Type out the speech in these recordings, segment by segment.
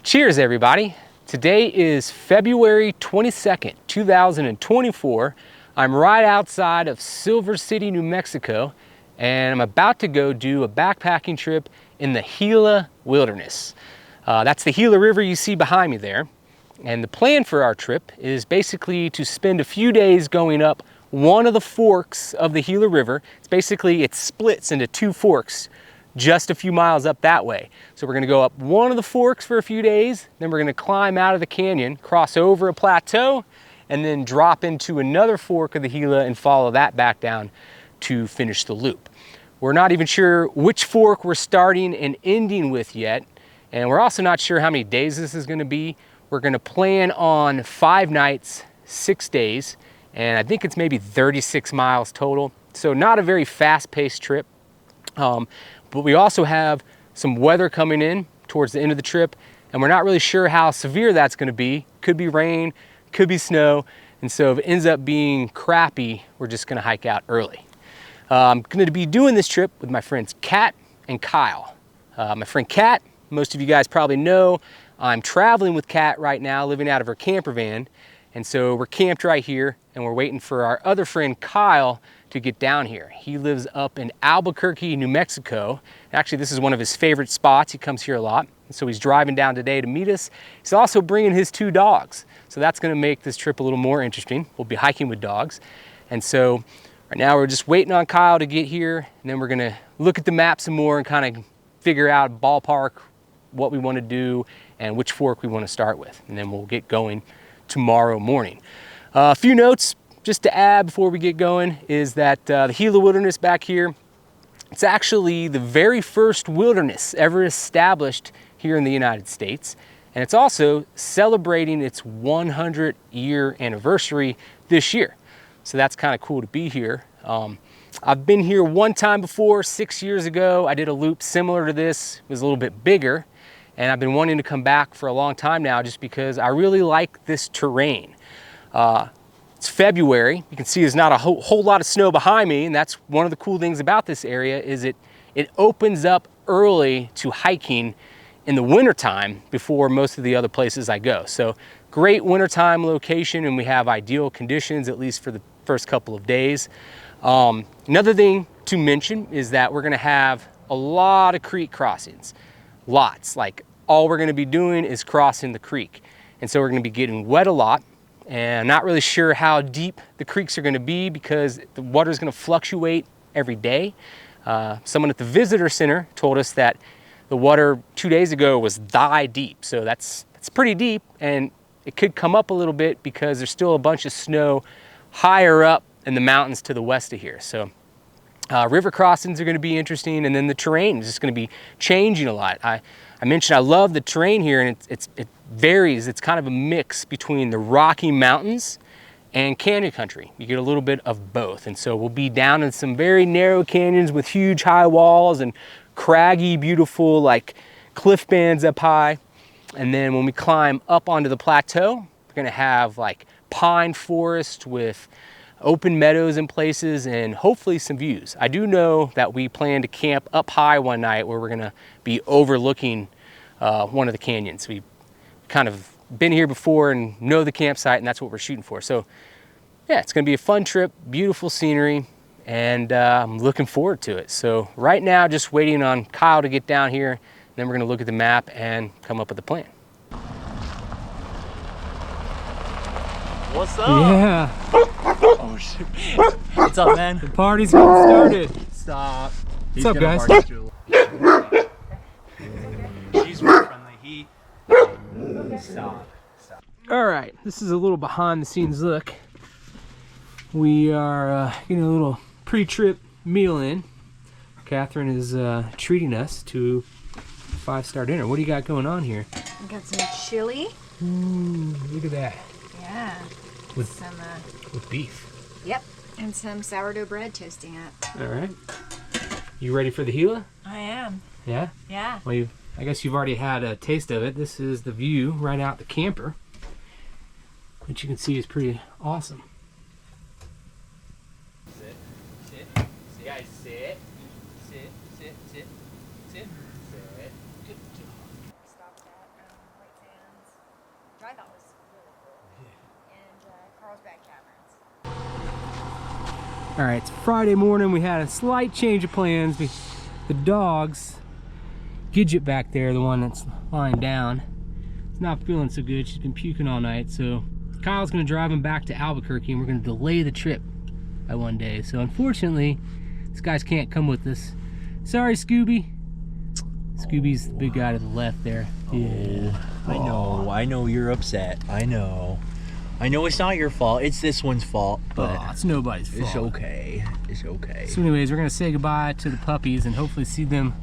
Cheers, everybody. Today is February 22nd, 2024. I'm right outside of Silver City, New Mexico, and I'm about to go do a backpacking trip in the Gila Wilderness. That's the Gila River you see behind me there. And the plan for our trip is basically to spend a few days going up one of the forks of the Gila River. It splits into two forks just a few miles up that way. So we're gonna go up one of the forks for a few days, then we're gonna climb out of the canyon, cross over a plateau, and then drop into another fork of the Gila and follow that back down to finish the loop. We're not even sure which fork we're starting and ending with yet, and we're also not sure how many days this is gonna be. We're gonna plan on 5 nights, 6 days, and I think it's maybe 36 miles total. So not a very fast-paced trip. But we also have some weather coming in towards the end of the trip, and we're not really sure how severe that's gonna be. Could be rain, could be snow, and so if it ends up being crappy, we're just gonna hike out early. I'm gonna be doing this trip with my friends Kat and Kyle. My friend Kat, most of you guys probably know, I'm traveling with Kat right now, living out of her camper van, and so we're camped right here, and we're waiting for our other friend Kyle to get down here. He lives up in Albuquerque, New Mexico. Actually, this is one of his favorite spots. He comes here a lot. And so he's driving down today to meet us. He's also bringing his 2 dogs. So that's gonna make this trip a little more interesting. We'll be hiking with dogs. And so right now we're just waiting on Kyle to get here, and then we're gonna look at the map some more and kind of figure out ballpark what we wanna do and which fork we wanna start with. And then we'll get going tomorrow morning. A few notes just to add before we get going is that the Gila Wilderness back here, it's actually the very first wilderness ever established here in the United States. And it's also celebrating its 100-year anniversary this year. So that's kind of cool to be here. I've been here one time before, 6 years ago. I did a loop similar to this. It was a little bit bigger. And I've been wanting to come back for a long time now just because I really like this terrain. It's February. You can see there's not a whole lot of snow behind me, and that's one of the cool things about this area is it opens up early to hiking in the wintertime before most of the other places I go. So great wintertime location, and we have ideal conditions, at least for the first couple of days. Another thing to mention is that we're gonna have a lot of creek crossings. Lots, like all we're gonna be doing is crossing the creek. And so we're gonna be getting wet a lot. And I'm not really sure how deep the creeks are gonna be because the water is gonna fluctuate every day. Someone at the visitor center told us that the water 2 days ago was thigh deep. So that's pretty deep, and it could come up a little bit because there's still a bunch of snow higher up in the mountains to the west of here. So river crossings are gonna be interesting, and then the terrain is just gonna be changing a lot. I mentioned I love the terrain here, and it varies. It's kind of a mix between the Rocky Mountains and canyon country. You get a little bit of both. And so we'll be down in some very narrow canyons with huge high walls and craggy, beautiful like cliff bands up high. And then when we climb up onto the plateau, we're gonna have like pine forest with open meadows in places and hopefully some views. I do know that we plan to camp up high one night where we're gonna be overlooking one of the canyons. We've kind of been here before and know the campsite, and that's what we're shooting for. So yeah, it's gonna be a fun trip, beautiful scenery, and I'm looking forward to it. So right now, just waiting on Kyle to get down here, and then we're gonna look at the map and come up with a plan. What's up? Yeah. Oh shit. What's up, man? The party's getting started. Stop. What's up, guys? She's more friendly. He. Stop. All right, this is a little behind the scenes look. We are getting a little pre-trip meal in. Catherine is treating us to a 5-star dinner. What do you got going on here? I got some chili. Ooh, look at that. Yeah. With some with beef. Yep. And some sourdough bread toasting up. All right. You ready for the Gila? I am. Yeah? Yeah. Well, I guess you've already had a taste of it. This is the view right out the camper, which you can see is pretty awesome. Sit, sit, sit. Guys, sit, sit, sit, sit, sit, sit. Good job. Stop that. All right, it's Friday morning. We had a slight change of plans. The dogs, Gidget back there, the one that's lying down, is not feeling so good. She's been puking all night. So Kyle's gonna drive him back to Albuquerque and we're gonna delay the trip by one day. So unfortunately, these guys can't come with us. Sorry, Scooby. Scooby's the big guy to the left there. Yeah. I know you're upset. I know it's not your fault. It's this one's fault, but it's nobody's fault. it's okay. It's okay. So anyways, we're gonna say goodbye to the puppies and hopefully see them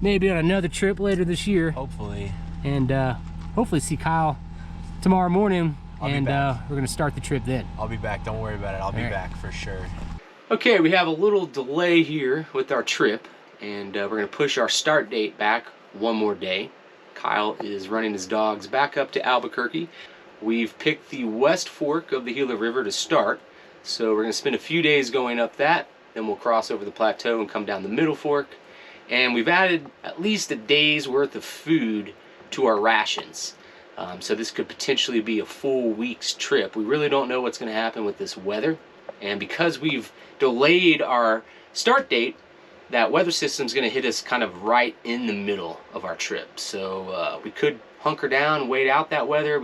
maybe on another trip later this year. Hopefully. And hopefully see Kyle tomorrow morning. I'll be and back. we're gonna start the trip then. I'll be back. Don't worry about it. I'll be back for sure. Okay, we have a little delay here with our trip, and we're gonna push our start date back one more day. Kyle is running his dogs back up to Albuquerque. We've picked the West Fork of the Gila River to start, so we're gonna spend a few days going up that, then we'll cross over the Plateau and come down the Middle Fork. And we've added at least a day's worth of food to our rations. So this could potentially be a full week's trip. We really don't know what's gonna happen with this weather. And because we've delayed our start date, that weather system's gonna hit us kind of right in the middle of our trip. So we could hunker down and wait out that weather.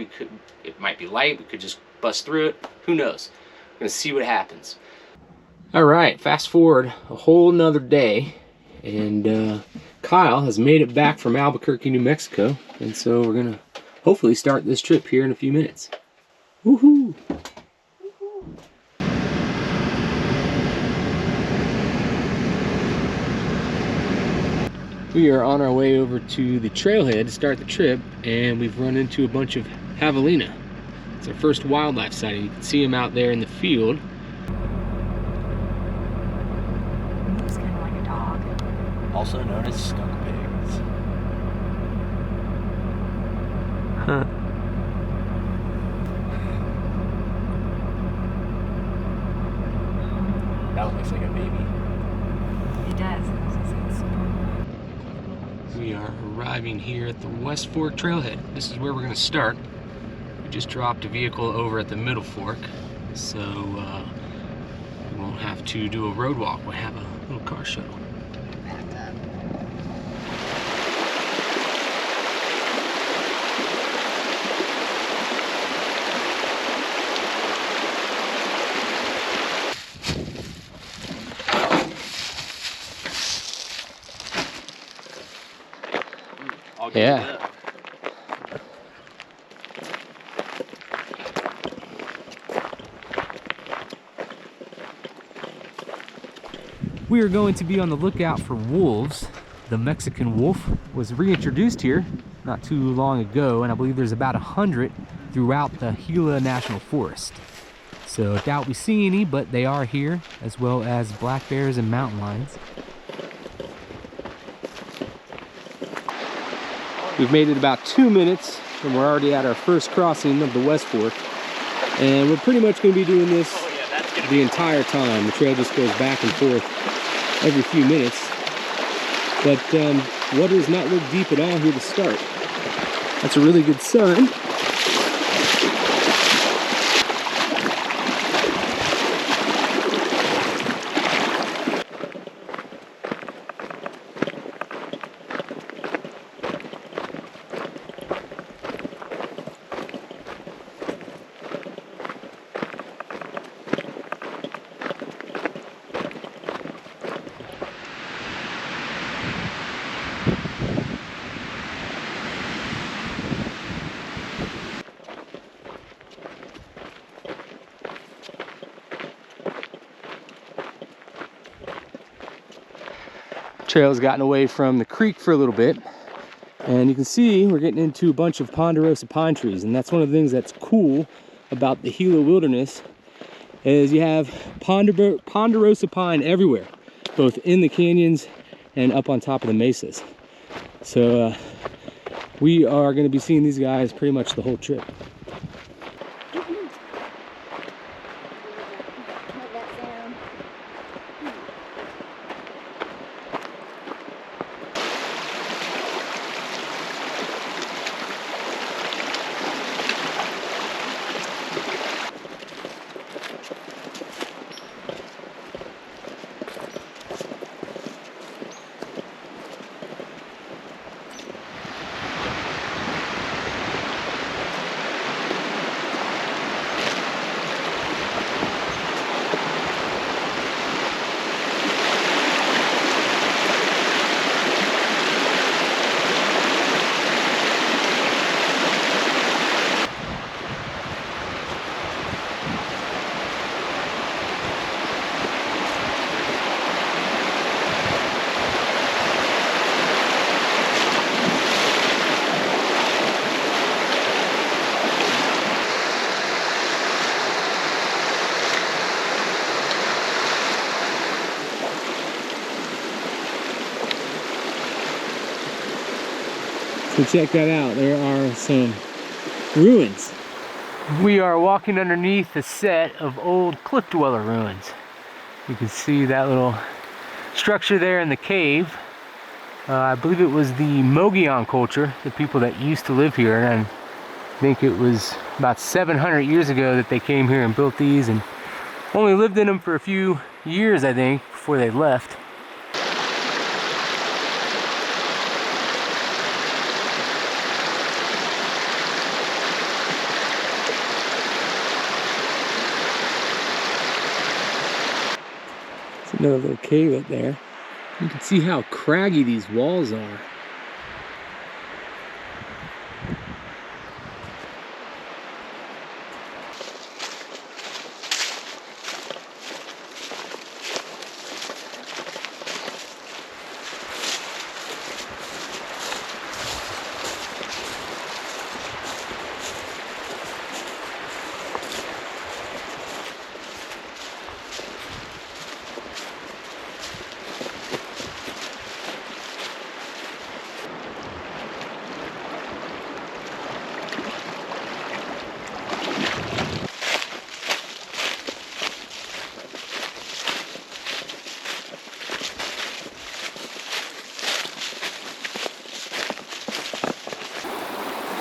It might be light, we could just bust through it. Who knows? We're gonna see what happens. All right, fast forward a whole nother day, and Kyle has made it back from Albuquerque, New Mexico. And so we're gonna hopefully start this trip here in a few minutes. Woohoo! We are on our way over to the trailhead to start the trip, and we've run into a bunch of javelina. It's our first wildlife sighting. You can see them out there in the field. Looks kind of like a dog. Also known as skunk pigs. Huh. That one looks like a baby. It does. We are arriving here at the West Fork trailhead. This is where we're gonna start. We just dropped a vehicle over at the Middle Fork, so we won't have to do a road walk. We'll have a little car shuttle. Yeah. We are going to be on the lookout for wolves. The Mexican wolf was reintroduced here not too long ago, and I believe there's about 100 throughout the Gila National Forest. So I doubt we see any, but they are here, as well as black bears and mountain lions. We've made it about 2 minutes, and we're already at our first crossing of the West Fork. And we're pretty much going to be doing this the entire time. The trail just goes back and forth every few minutes. But water does not look deep at all here to start. That's a really good sign. Trail's gotten away from the creek for a little bit, and you can see we're getting into a bunch of ponderosa pine trees, and that's one of the things that's cool about the Gila Wilderness is you have ponderosa pine everywhere, both in the canyons and up on top of the mesas. So we are going to be seeing these guys pretty much the whole trip. So check that out, there are some ruins. We are walking underneath a set of old cliff dweller ruins. You can see that little structure there in the cave. I believe it was the Mogollon culture, the people that used to live here, and I think it was about 700 years ago that they came here and built these and only lived in them for a few years, I think, before they left. There's another little cave up there. You can see how craggy these walls are.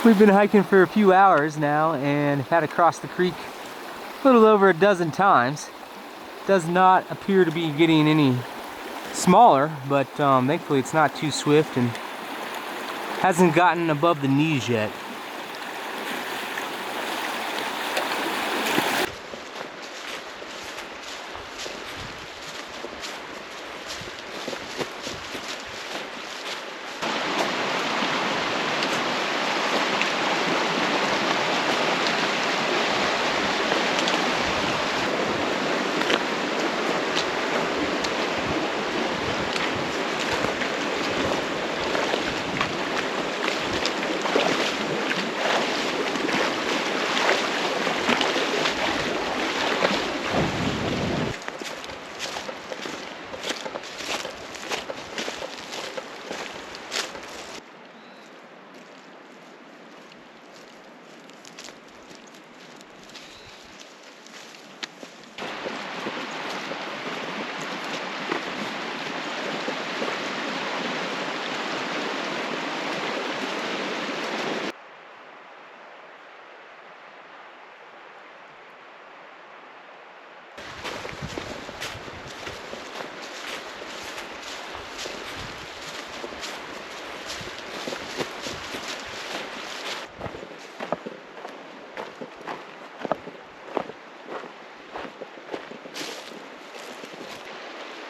We've been hiking for a few hours now and had to cross the creek a little over a dozen times. Does not appear to be getting any smaller, but thankfully it's not too swift and hasn't gotten above the knees yet.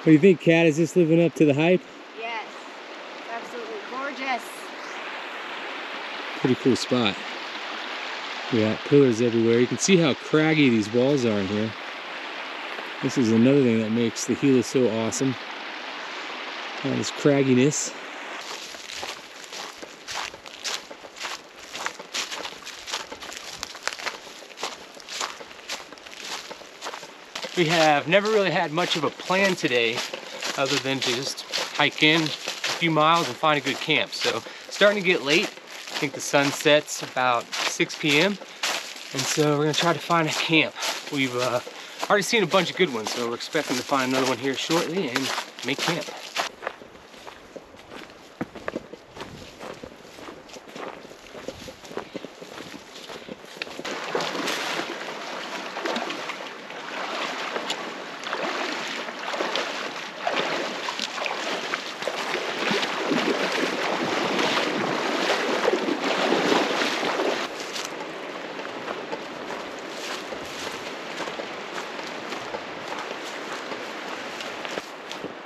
What do you think, Kat? Is this living up to the hype? Yes. Absolutely gorgeous. Pretty cool spot. We got pillars everywhere. You can see how craggy these walls are in here. This is another thing that makes the Gila so awesome. All this cragginess. We have never really had much of a plan today other than to just hike in a few miles and find a good camp. So starting to get late. I think the sun sets about 6 p.m. And so we're gonna try to find a camp. We've already seen a bunch of good ones, so we're expecting to find another one here shortly and make camp.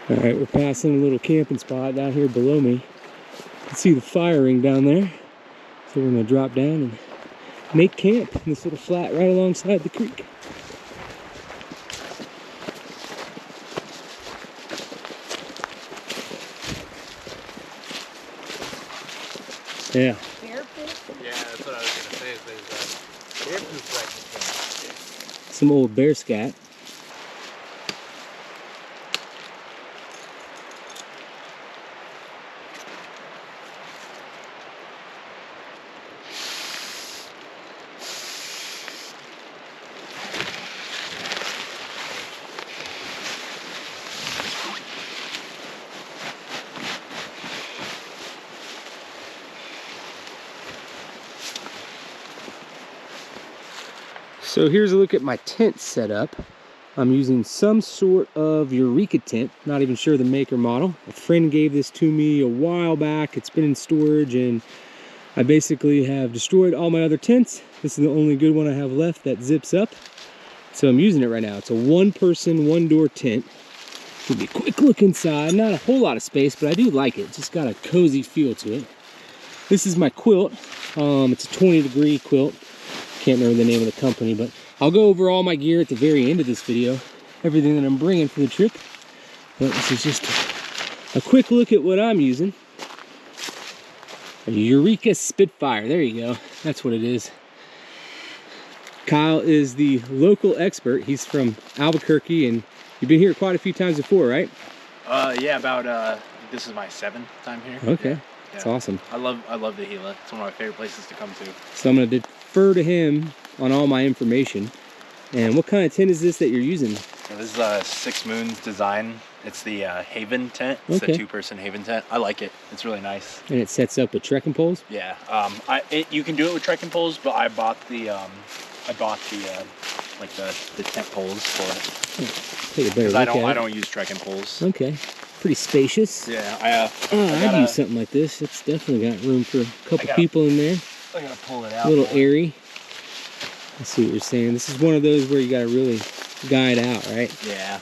All right, we're passing a little camping spot down here below me. You can see the fire ring down there. So we're gonna drop down and make camp in this little flat right alongside the creek. Yeah. Bear pit? Yeah, that's what I was gonna say. There's bear poop right in front. Some old bear scat. So here's a look at my tent setup. I'm using some sort of Eureka tent, not even sure the make or model. A friend gave this to me a while back. It's been in storage and I basically have destroyed all my other tents. This is the only good one I have left that zips up. So I'm using it right now. It's a one person, one door tent. Give me a quick look inside. Not a whole lot of space, but I do like it. It's just got a cozy feel to it. This is my quilt. It's a 20-degree quilt. Can't remember the name of the company, but I'll go over all my gear at the very end of this video. Everything that I'm bringing for the trip. But this is just a quick look at what I'm using. A Eureka Spitfire. There you go. That's what it is. Kyle is the local expert. He's from Albuquerque, and you've been here quite a few times before, right? Yeah, about this is my 7th time here. Okay, yeah. That's awesome. I love the Gila. It's one of my favorite places to come to. So I'm going to defer to him on all my information. And what kind of tent is this that you're using? This is a 6 Moons design. It's the Haven tent. It's the 2-person Haven tent. I like it. It's really nice. And it sets up with trekking poles? Yeah. You can do it with trekking poles, but I bought the like the tent poles for it. Take a better look at it. I don't use trekking poles. Okay. Pretty spacious. Yeah. I'd use something like this. It's definitely got room for a couple people in there. I gotta pull it out. A little airy. I see what you're saying. This is one of those where you gotta really guide out, right? Yeah.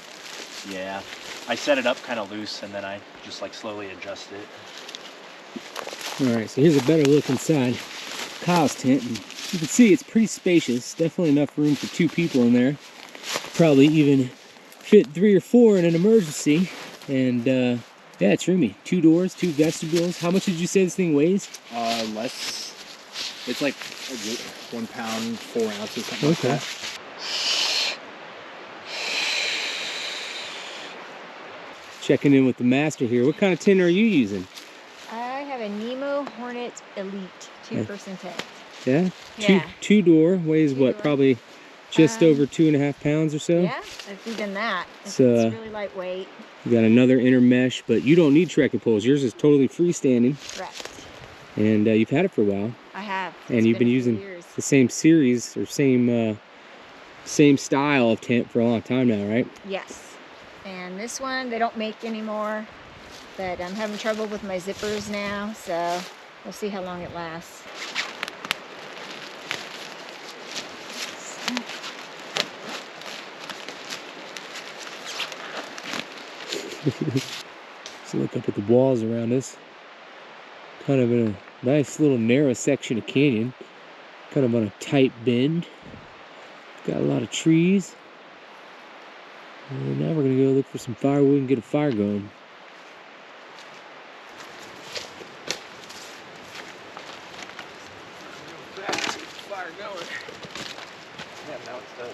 Yeah. I set it up kind of loose and then I just like slowly adjust it. Alright, so here's a better look inside Kyle's tent. And you can see it's pretty spacious. Definitely enough room for 2 people in there. Probably even fit 3 or 4 in an emergency. And yeah, it's roomy. 2 doors, 2 vestibules. How much did you say this thing weighs? Less. It's like 1 pound, 4 ounces, something like that. Checking in with the master here. What kind of tent are you using? I have a Nemo Hornet Elite 2-person tent. Yeah? Yeah. 2-door, weighs what, Two-door. probably just over 2.5 pounds or so? Yeah, it's even that. It's So, really lightweight. You got another inner mesh, but you don't need trekking poles. Yours is totally freestanding. Correct. And you've had it for a while. I have. And you've been using the same series or same style of tent for a long time now, right? Yes. And this one they don't make anymore, but I'm having trouble with my zippers now, so we'll see how long it lasts. So look up at the walls around us. Kind of in a nice little narrow section of canyon. Kind of on a tight bend. Got a lot of trees. And now we're gonna go look for some firewood and get a fire going. Fire going. Yeah, now it's done.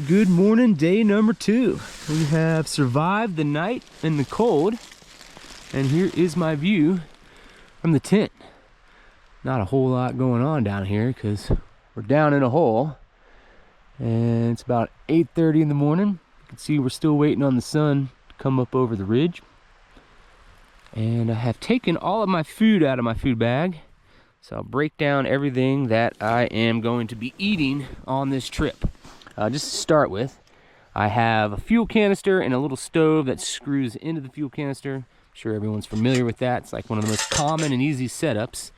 Good morning, day number 2. We have survived the night in the cold, and here is my view from the tent. Not a whole lot going on down here because we're down in a hole, and it's about 8:30 in the morning. You can see we're still waiting on the sun to come up over the ridge. And I have taken all of my food out of my food bag, so I'll break down everything that I am going to be eating on this trip. Just to start with, I have a fuel canister and a little stove that screws into the fuel canister. I'm sure everyone's familiar with that. It's like one of the most common and easy setups.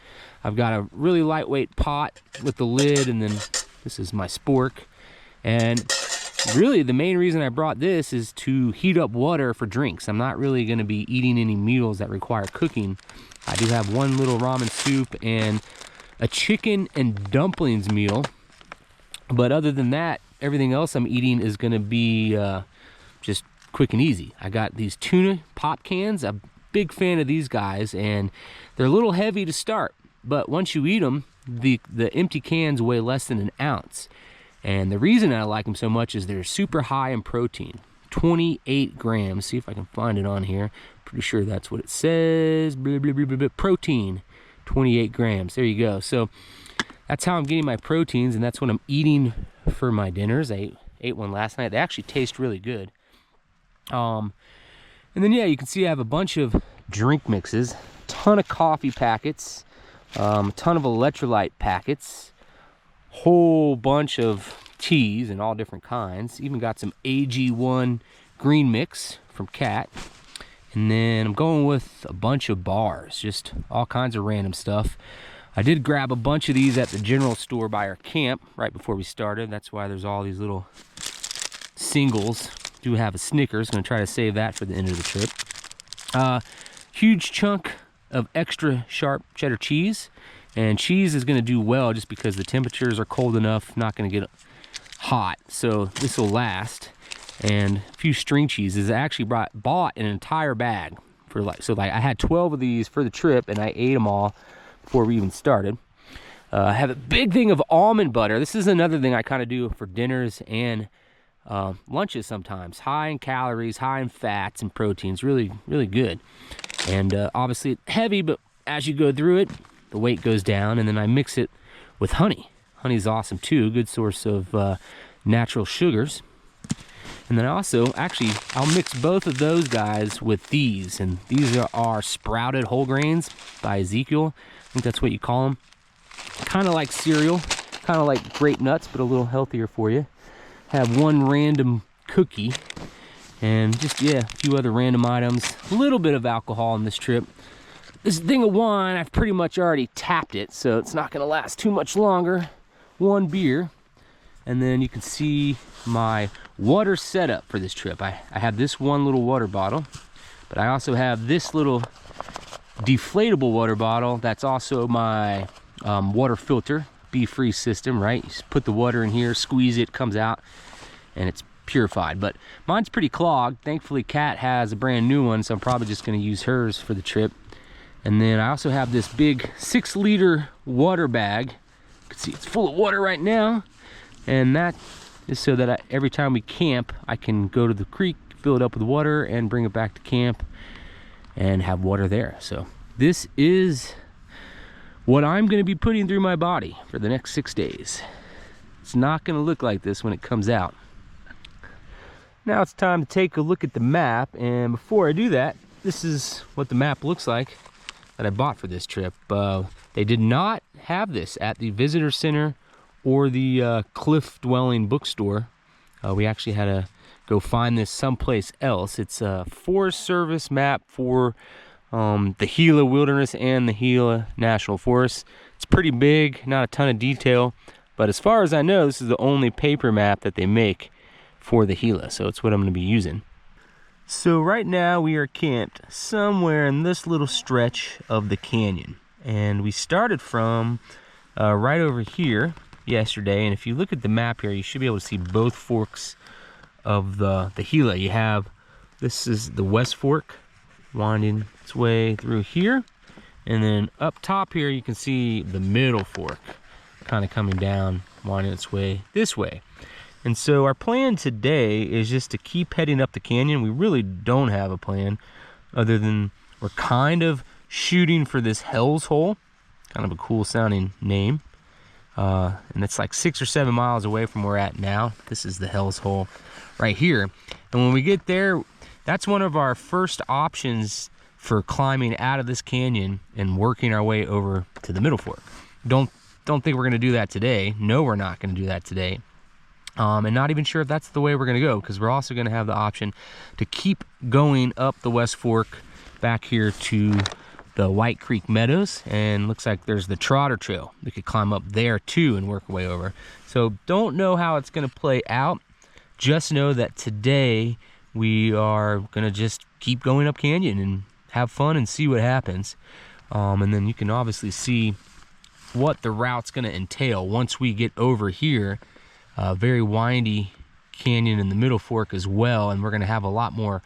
I've got a really lightweight pot with the lid, and then this is my spork. And really the main reason I brought this is to heat up water for drinks. I'm not really going to be eating any meals that require cooking. I do have one little ramen soup and a chicken and dumplings meal. But other than that, everything else I'm eating is going to be just quick and easy. I got these tuna pop cans. I'm a big fan of these guys, and they're a little heavy to start. But once you eat them, the empty cans weigh less than an ounce. And the reason I like them so much is they're super high in protein. 28 grams. See if I can find it on here. Pretty sure that's what it says. Blah, blah, blah, blah, blah. Protein, 28 grams. There you go. So that's how I'm getting my proteins, and that's what I'm eating for my dinners. I ate one last night. They actually taste really good. And then yeah, you can see I have a bunch of drink mixes, ton of coffee packets, a ton of electrolyte packets, whole bunch of teas and all different kinds. Even got some AG1 green mix from Cat. And then I'm going with a bunch of bars, just all kinds of random stuff. I did grab a bunch of these at the general store by our camp right before we started. That's why there's all these little singles. Do have a Snickers, gonna try to save that for the end of the trip. Huge chunk of extra sharp cheddar cheese. And cheese is gonna do well just because the temperatures are cold enough, not gonna get hot. So this will last. And a few string cheeses. I actually bought an entire bag for like I had 12 of these for the trip, and I ate them all before we even started. I have a big thing of almond butter. This is another thing I kind of do for dinners and lunches sometimes. High in calories, high in fats and proteins. Really, really good. And obviously it's heavy, but as you go through it, the weight goes down. And then I mix it with honey. Honey's awesome too. Good source of natural sugars. And then I'll mix both of those guys with these. And these are sprouted whole grains by Ezekiel. I think that's what you call them. Kind of like cereal, kind of like grape nuts, but a little healthier for you. Have one random cookie and just, yeah, a few other random items. A little bit of alcohol on this trip. This thing of wine, I've pretty much already tapped it, so it's not gonna last too much longer. One beer. And then you can see my water setup for this trip. I have this one little water bottle, but I also have this little deflatable water bottle. That's also my water filter, Be-Free system, right? You just put the water in here, squeeze it, comes out, and it's purified. But mine's pretty clogged. Thankfully, Kat has a brand new one, so I'm probably just gonna use hers for the trip. And then I also have this big 6-liter water bag. You can see it's full of water right now. And that is so that every time we camp, I can go to the creek, fill it up with water, and bring it back to camp and have water there. So this is what I'm going to be putting through my body for the next 6 days. It's not going to look like this when it comes out. Now it's time to take a look at the map. And before I do that, this is what the map looks like that I bought for this trip. They did not have this at the visitor center or the Cliff Dwelling bookstore. We actually had to go find this someplace else. It's a Forest Service map for the Gila Wilderness and the Gila National Forest. It's pretty big, not a ton of detail, but as far as I know, this is the only paper map that they make for the Gila, so it's what I'm gonna be using. So right now we are camped somewhere in this little stretch of the canyon, and we started from right over here yesterday. And if you look at the map here, you should be able to see both forks of the Gila. You have, this is the West Fork winding its way through here, and then up top here you can see the Middle Fork kind of coming down, winding its way this way. And so our plan today is just to keep heading up the canyon. We really don't have a plan other than we're kind of shooting for this Hell's Hole, kind of a cool sounding name. And it's like 6 or 7 miles away from where we're at now. This is the Hell's Hole right here. And when we get there, that's one of our first options for climbing out of this canyon and working our way over to the Middle Fork. Don't think we're gonna do that today. No, we're not gonna do that today. And not even sure if that's the way we're gonna go, because we're also gonna have the option to keep going up the West Fork back here to the White Creek Meadows, and looks like there's the Trotter Trail. We could climb up there too and work our way over. So don't know how it's gonna play out. Just know that today we are gonna just keep going up canyon and have fun and see what happens. And then you can obviously see what the route's gonna entail once we get over here. Very windy canyon in the Middle Fork as well, and we're gonna have a lot more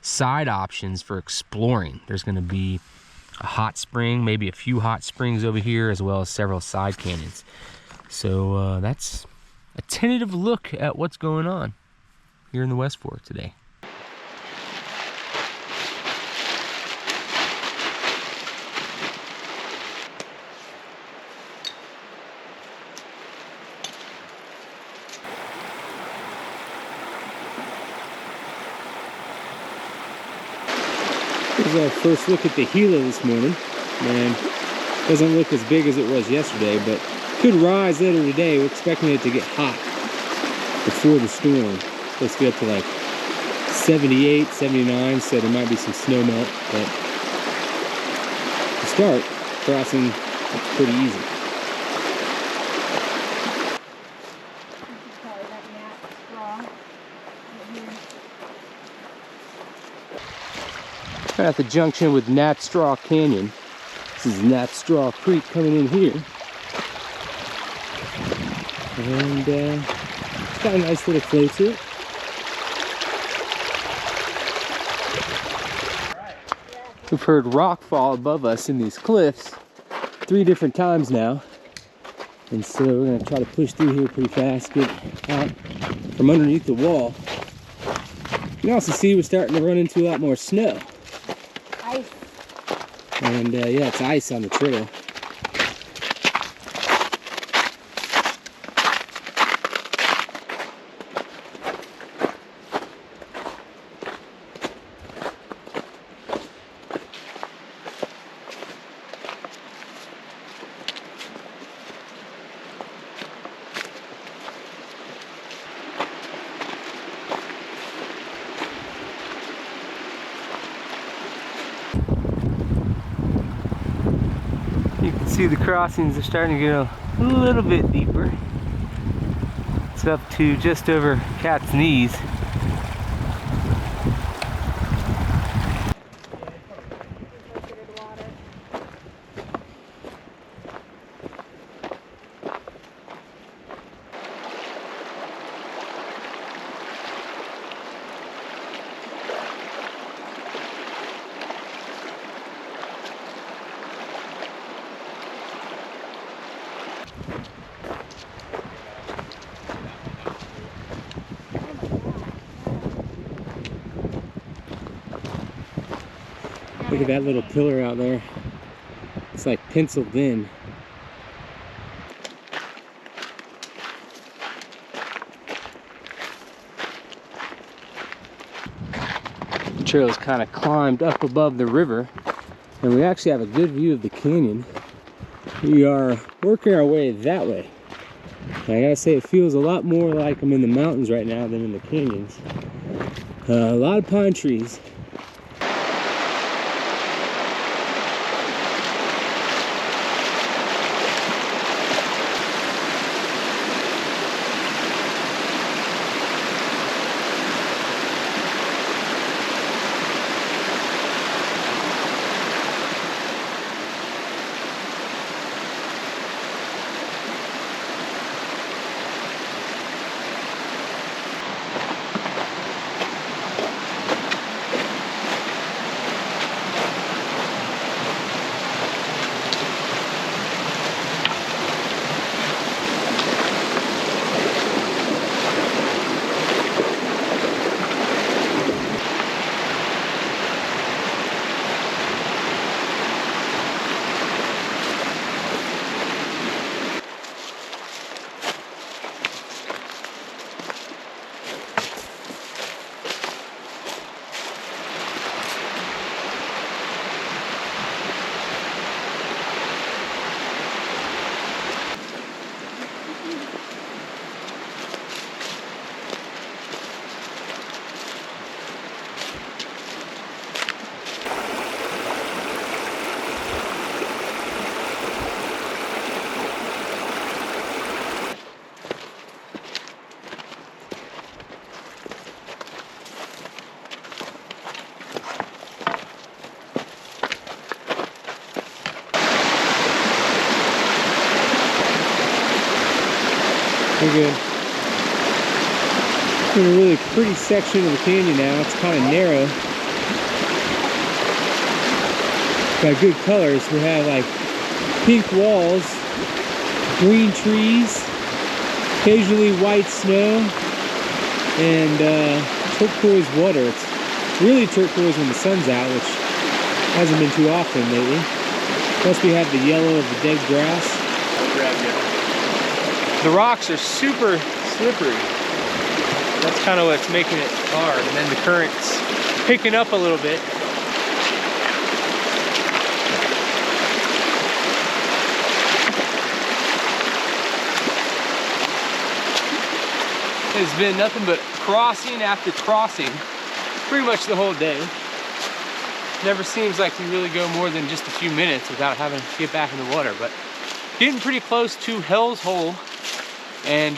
side options for exploring. There's going to be a hot spring, maybe a few hot springs over here, as well as several side canyons. So that's a tentative look at what's going on here in the West Fork today. Here's our first look at the Gila this morning. And doesn't look as big as it was yesterday, but could rise later today. We're expecting it to get hot before the storm. Supposed to get up to like 78, 79, so there might be some snow melt, but to start, crossing it's pretty easy. We're at the junction with Nat Straw Canyon. This is Nat Straw Creek coming in here. And it's got a nice little flow to it. We've heard rock fall above us in these cliffs 3 different times now. And so we're gonna try to push through here pretty fast, get out from underneath the wall. You can also see we're starting to run into a lot more snow. Ice. And yeah, it's ice on the trail. You can see the crossings are starting to get a little bit deeper. It's up to just over Kat's knees. Look at that little pillar out there. It's like penciled in. The trail's kind of climbed up above the river, and we actually have a good view of the canyon. We are working our way that way. And I gotta say, it feels a lot more like I'm in the mountains right now than in the canyons. A lot of pine trees. We're good. We're in a really pretty section of the canyon now. It's kind of narrow. Got good colors. We have like pink walls, green trees, occasionally white snow, and turquoise water. It's really turquoise when the sun's out, which hasn't been too often lately. Plus we have the yellow of the dead grass. I'll grab you. The rocks are super slippery. That's kind of what's making it hard. And then the current's picking up a little bit. has been nothing but crossing after crossing pretty much the whole day. Never seems like we really go more than just a few minutes without having to get back in the water, but getting pretty close to Hell's Hole. And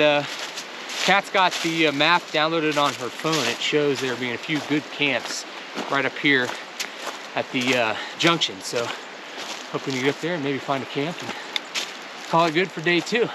Kat's got the map downloaded on her phone. It shows there being a few good camps right up here at the junction. So hoping to get up there and maybe find a camp and call it good for day 2.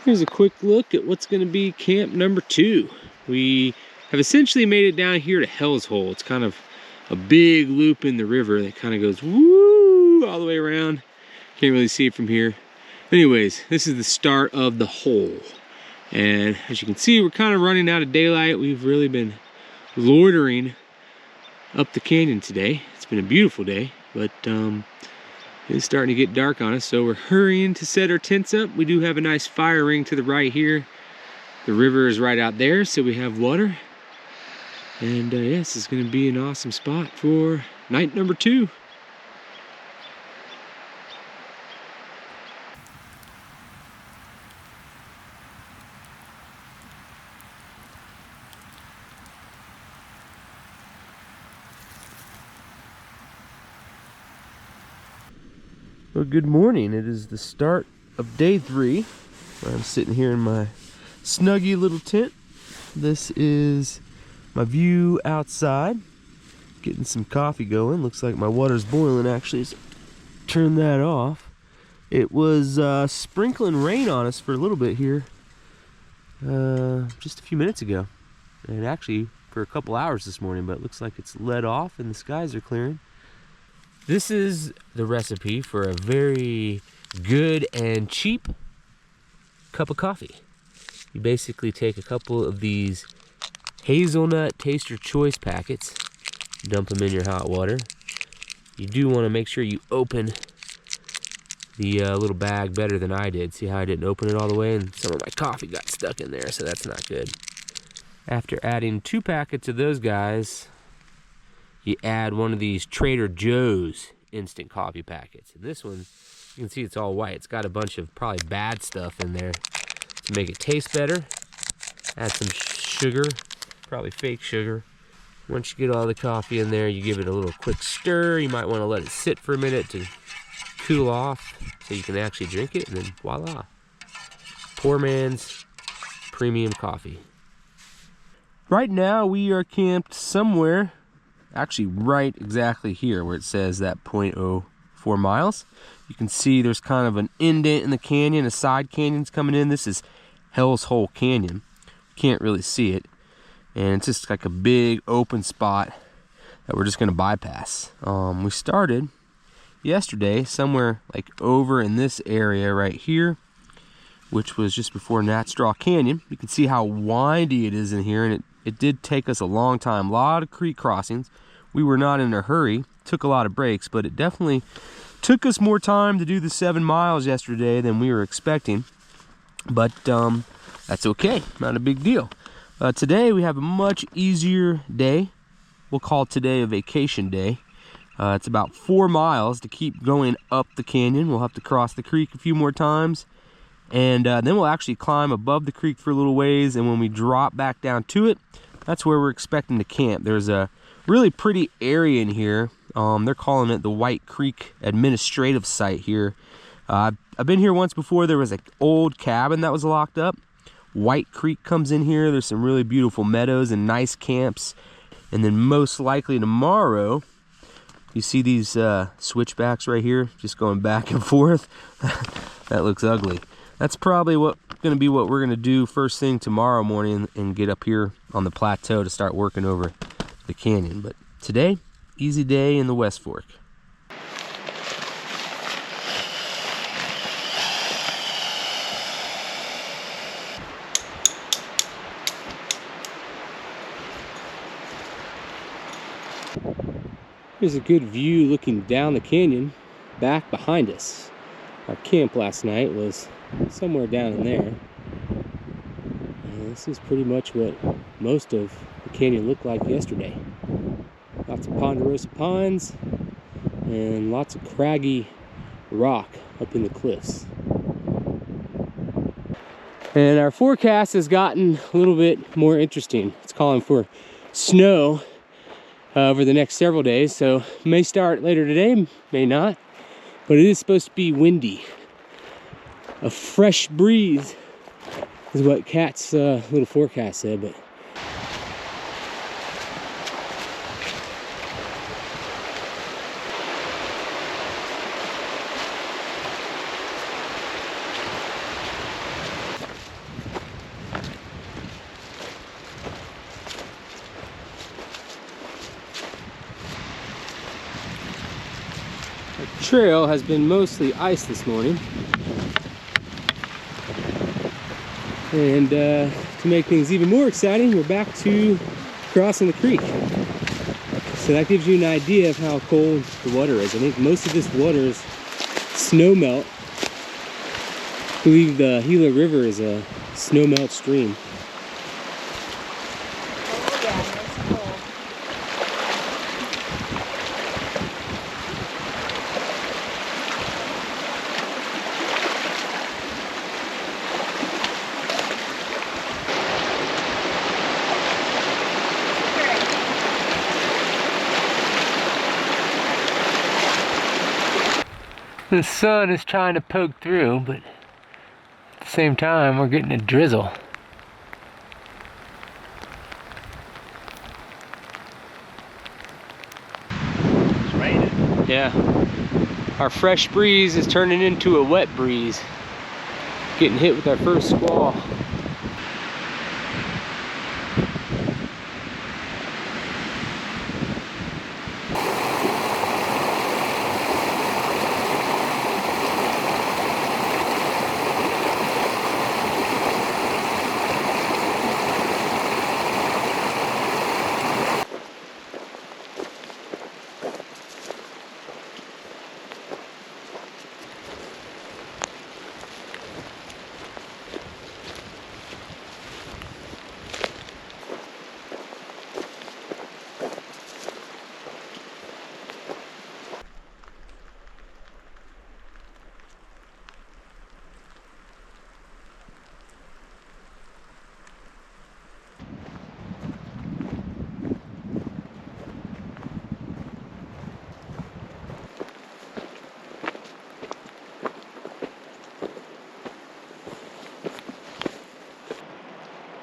Here's a quick look at what's going to be camp number 2. We have essentially made it down here to Hell's Hole. It's kind of a big loop in the river that kind of goes woo all the way around. Can't really see it from here. Anyways, this is the start of the hole. And as you can see, we're kind of running out of daylight. We've really been loitering up the canyon today. It's been a beautiful day, but it's starting to get dark on us, so we're hurrying to set our tents up. We do have a nice fire ring to the right here. The river is right out there, so we have water. And yes, it's going to be an awesome spot for night number 2. Well, good morning. It is the start of day 3. I'm sitting here in my snuggy little tent. This is my view outside. Getting some coffee going. Looks like my water's boiling actually. So turn that off. It was sprinkling rain on us for a little bit here just a few minutes ago. And actually for a couple hours this morning, but it looks like it's let off and the skies are clearing. This is the recipe for a very good and cheap cup of coffee. You basically take a couple of these hazelnut taster choice packets, dump them in your hot water. You do want to make sure you open the little bag better than I did. See how I didn't open it all the way and some of my coffee got stuck in there, so that's not good. After adding 2 packets of those guys, you add one of these Trader Joe's instant coffee packets. And this one, you can see it's all white. It's got a bunch of probably bad stuff in there to make it taste better. Add some sugar, probably fake sugar. Once you get all the coffee in there, you give it a little quick stir. You might want to let it sit for a minute to cool off so you can actually drink it, and then voila. Poor man's premium coffee. Right now we are camped somewhere, actually right exactly here where it says that 0.04 miles. You can see there's kind of an indent in the canyon, a side canyon's coming in. This is Hell's Hole Canyon. Can't really see it. And it's just like a big open spot that we're just gonna bypass. We started yesterday somewhere like over in this area right here, which was just before Nat Straw Canyon. You can see how windy it is in here, and it did take us a long time. A lot of creek crossings. We were not in a hurry. Took a lot of breaks, but it definitely took us more time to do the 7 miles yesterday than we were expecting. But that's okay. Not a big deal. Today we have a much easier day. We'll call today a vacation day. It's about 4 miles to keep going up the canyon. We'll have to cross the creek a few more times, and then we'll actually climb above the creek for a little ways, and when we drop back down to it, that's where we're expecting to camp. There's a really pretty area in here. They're calling it the White Creek Administrative Site here. I've been here once before. There was an old cabin that was locked up. White Creek comes in here. There's some really beautiful meadows and nice camps. And then most likely tomorrow, you see these switchbacks right here, just going back and forth. That looks ugly. That's probably going to be what we're going to do first thing tomorrow morning and get up here on the plateau to start working over the canyon. But today, easy day in the West Fork. Here's a good view looking down the canyon back behind us. Our camp last night was somewhere down in there. And this is pretty much what most of the canyon looked like yesterday. Lots of ponderosa pines and lots of craggy rock up in the cliffs. And our forecast has gotten a little bit more interesting. It's calling for snow over the next several days, so may start later today, may not, but it is supposed to be windy. A fresh breeze is what Kat's little forecast said, but the trail has been mostly ice this morning. And to make things even more exciting, we're back to crossing the creek. So that gives you an idea of how cold the water is. I think most of this water is snow melt. I believe the Gila River is a snow melt stream. Oh yeah, it's cold. The sun is trying to poke through, but at the same time, we're getting a drizzle. It's raining. Yeah. Our fresh breeze is turning into a wet breeze. Getting hit with our first squall.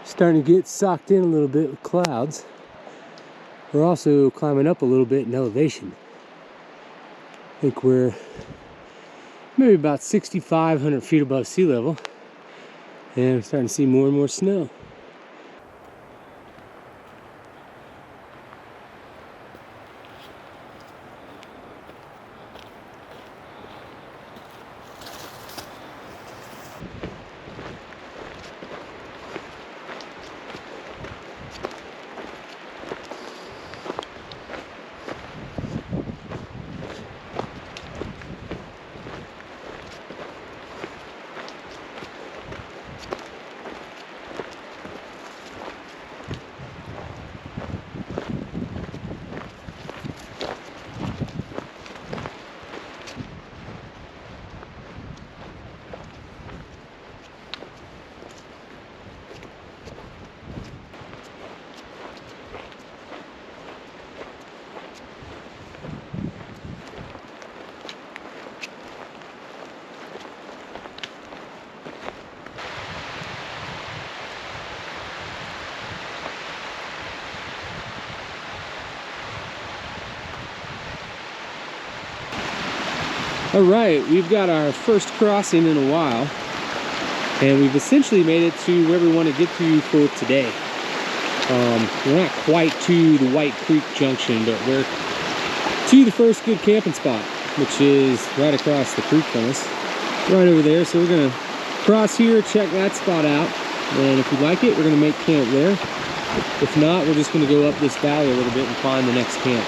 Starting to get socked in a little bit with clouds. We're also climbing up a little bit in elevation. I think we're maybe about 6,500 feet above sea level, and I'm starting to see more and more snow. All right, we've got our first crossing in a while, and we've essentially made it to where we want to get to for today. We're not quite to the White Creek Junction, but we're to the first good camping spot, which is right across the creek from us, right over there. So we're gonna cross here, check that spot out, and if we like it, we're gonna make camp there. If not, we're just gonna go up this valley a little bit and find the next camp.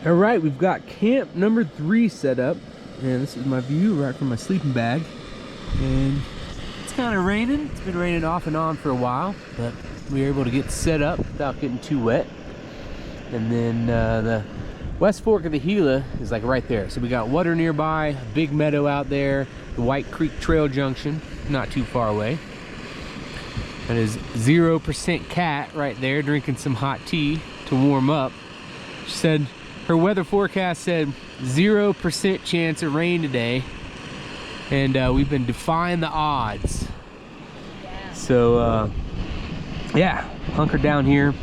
All right, we've got camp number 3 set up, and this is my view right from my sleeping bag. And it's kind of raining. It's been raining off and on for a while, but we were able to get set up without getting too wet. And then the West Fork of the Gila is like right there. So we got water nearby, a big meadow out there, the White Creek Trail Junction, not too far away. That is 0% Cat right there drinking some hot tea to warm up. She said her weather forecast said 0% chance of rain today, and we've been defying the odds. Yeah. So yeah, hunkered down here.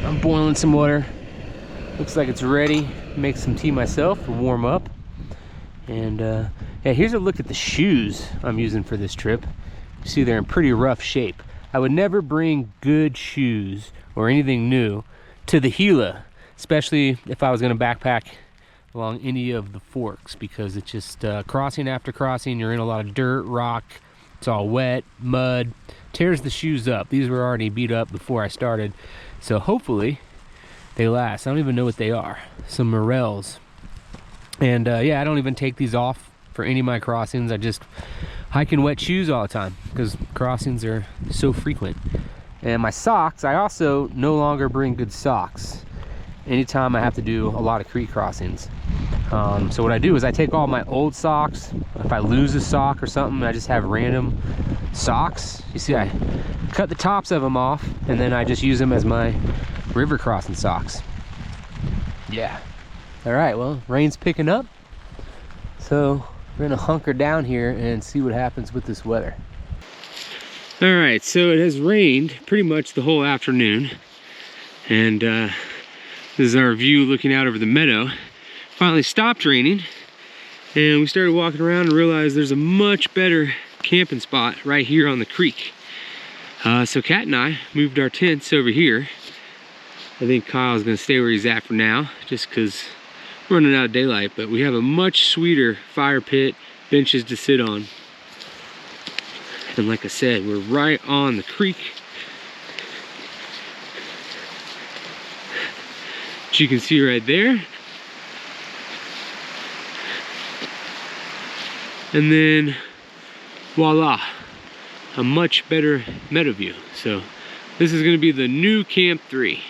I'm boiling some water. Looks like it's ready. Make some tea myself to warm up. And yeah, here's a look at the shoes I'm using for this trip. You see they're in pretty rough shape. I would never bring good shoes or anything new to the Gila, especially if I was going to backpack along any of the forks, because it's just crossing after crossing, you're in a lot of dirt, rock, it's all wet, mud, tears the shoes up. These were already beat up before I started, so hopefully they last. I don't even know what they are. Some morels. And yeah, I don't even take these off for any of my crossings. I just hike in wet shoes all the time because crossings are so frequent. And my socks, I also no longer bring good socks anytime I have to do a lot of creek crossings. So what I do is I take all my old socks. If I lose a sock or something, I just have random socks. You see, I cut the tops of them off, and then I just use them as my river crossing socks. Yeah. All right, well, rain's picking up, so we're gonna hunker down here and see what happens with this weather. All right, so it has rained pretty much the whole afternoon, and this is our view looking out over the meadow. Finally stopped raining, and we started walking around and realized there's a much better camping spot right here on the creek. So Kat and I moved our tents over here. I think Kyle's gonna stay where he's at for now, just because we're running out of daylight, but we have a much sweeter fire pit, benches to sit on. And like I said, we're right on the creek. Which you can see right there. And then voila, a much better meadow view. So this is gonna be the new Camp 3.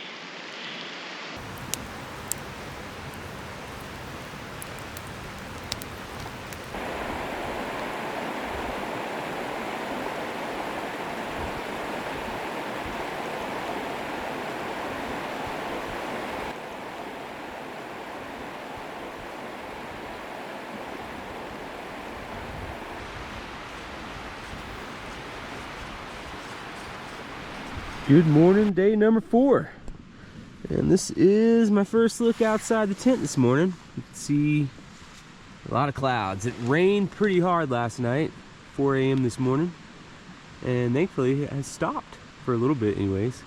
Good morning, day number 4. And this is my first look outside the tent this morning. You can see a lot of clouds. It rained pretty hard last night, 4 a.m. this morning. And thankfully it has stopped for a little bit anyways.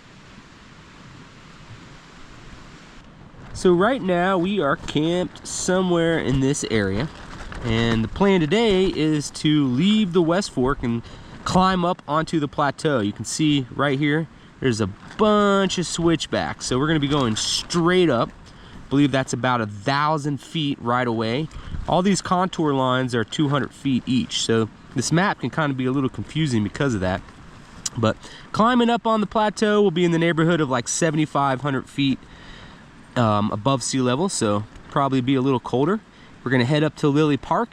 So right now we are camped somewhere in this area. And the plan today is to leave the West Fork and climb up onto the plateau. You can see right here, there's a bunch of switchbacks. So we're gonna be going straight up. I believe that's about 1,000 feet right away. All these contour lines are 200 feet each. So this map can kind of be a little confusing because of that. But climbing up on the plateau will be in the neighborhood of like 7,500 feet above sea level. So probably be a little colder. we're gonna head up to Lily Park,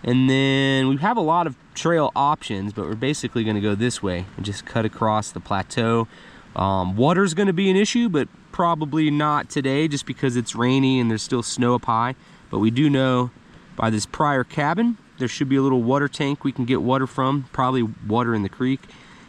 and then we have a lot of trail options, but we're basically gonna go this way and just cut across the plateau. Water's gonna be an issue, but probably not today just because it's rainy and there's still snow up high. But we do know by this prior cabin, there should be a little water tank we can get water from, probably water in the creek.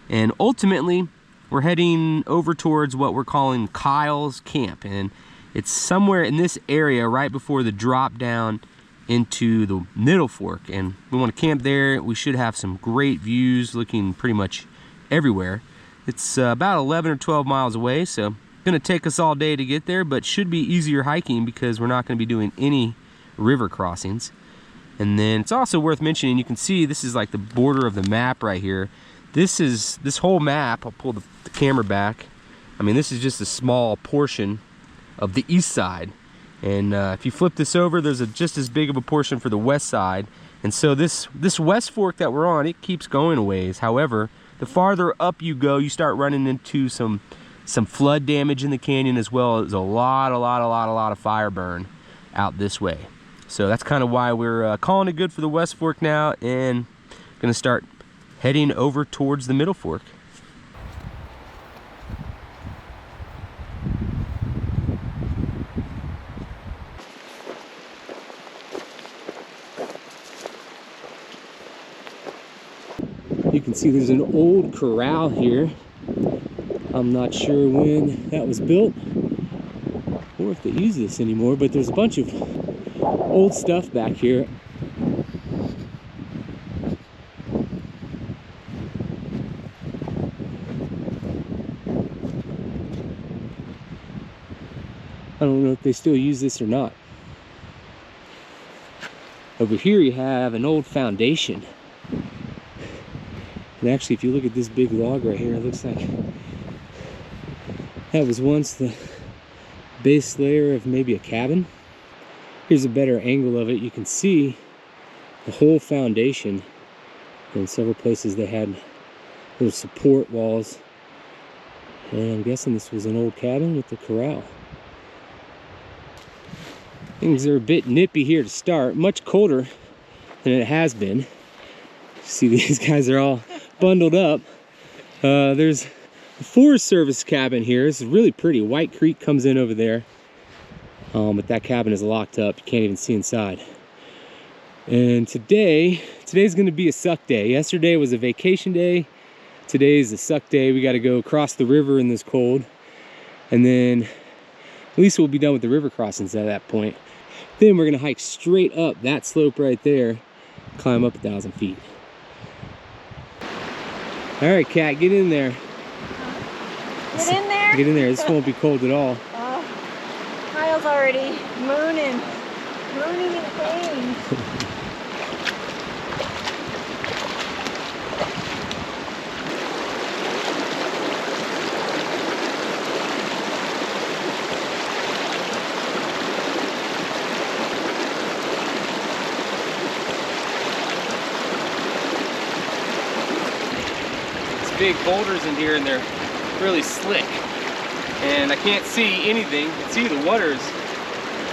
And ultimately, we're heading over towards what we're calling Kyle's Camp. And it's somewhere in this area right before the drop down into the Middle Fork. And we want to camp there. We should have some great views looking pretty much everywhere. It's about 11 or 12 miles away, so gonna take us all day to get there, but should be easier hiking because we're not gonna be doing any river crossings. And then it's also worth mentioning, you can see this is like the border of the map right here. This whole map, I'll pull the camera back. I mean, this is just a small portion of the east side. And if you flip this over, there's just as big of a portion for the west side. And so this West Fork that we're on, it keeps going a ways. However, the farther up you go, you start running into some flood damage in the canyon, as well as a lot of fire burn out this way. So that's kind of why we're calling it good for the West Fork now, and gonna start heading over towards the Middle Fork. You can see there's an old corral here. I'm not sure when that was built or if they use this anymore, but there's a bunch of old stuff back here. I don't know if they still use this or not. Over here you have an old foundation. And actually, if you look at this big log right here, it looks like that was once the base layer of maybe a cabin. Here's a better angle of it. You can see the whole foundation. In several places they had little support walls. And I'm guessing this was an old cabin with the corral. Things are a bit nippy here to start. Much colder than it has been. See, these guys are all bundled up. There's a Forest Service cabin here. This is really pretty. White Creek comes in over there. But that cabin is locked up. You can't even see inside. And today's gonna be a suck day. Yesterday was a vacation day. Today's a suck day. We gotta go across the river in this cold. And then at least we'll be done with the river crossings at that point. Then we're gonna hike straight up that slope right there, climb up 1,000 feet. All right, Kat, get in there. Get in there? Get in there. This won't be cold at all. Kyle's already mooning in pain. Big boulders in here, and they're really slick, and I can't see anything. You can see the water is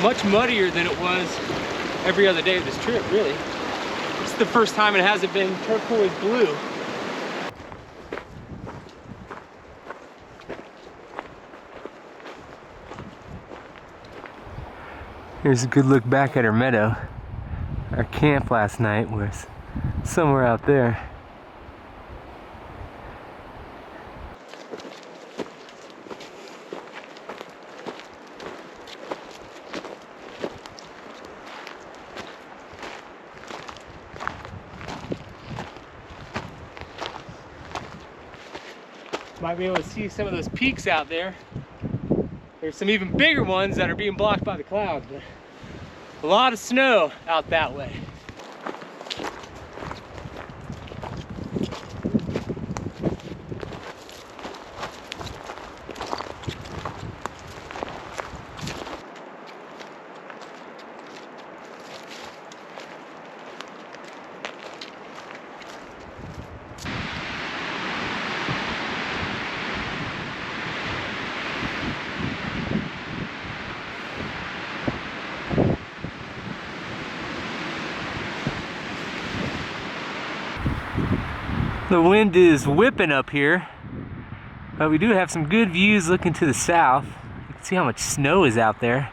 much muddier than it was every other day of this trip, really. It's the first time it hasn't been turquoise blue. Here's a good look back at our meadow. Our camp last night was somewhere out there. Might be able to see some of those peaks out there. There's some even bigger ones that are being blocked by the clouds, but a lot of snow out that way. The wind is whipping up here, but we do have some good views looking to the south. You can see how much snow is out there.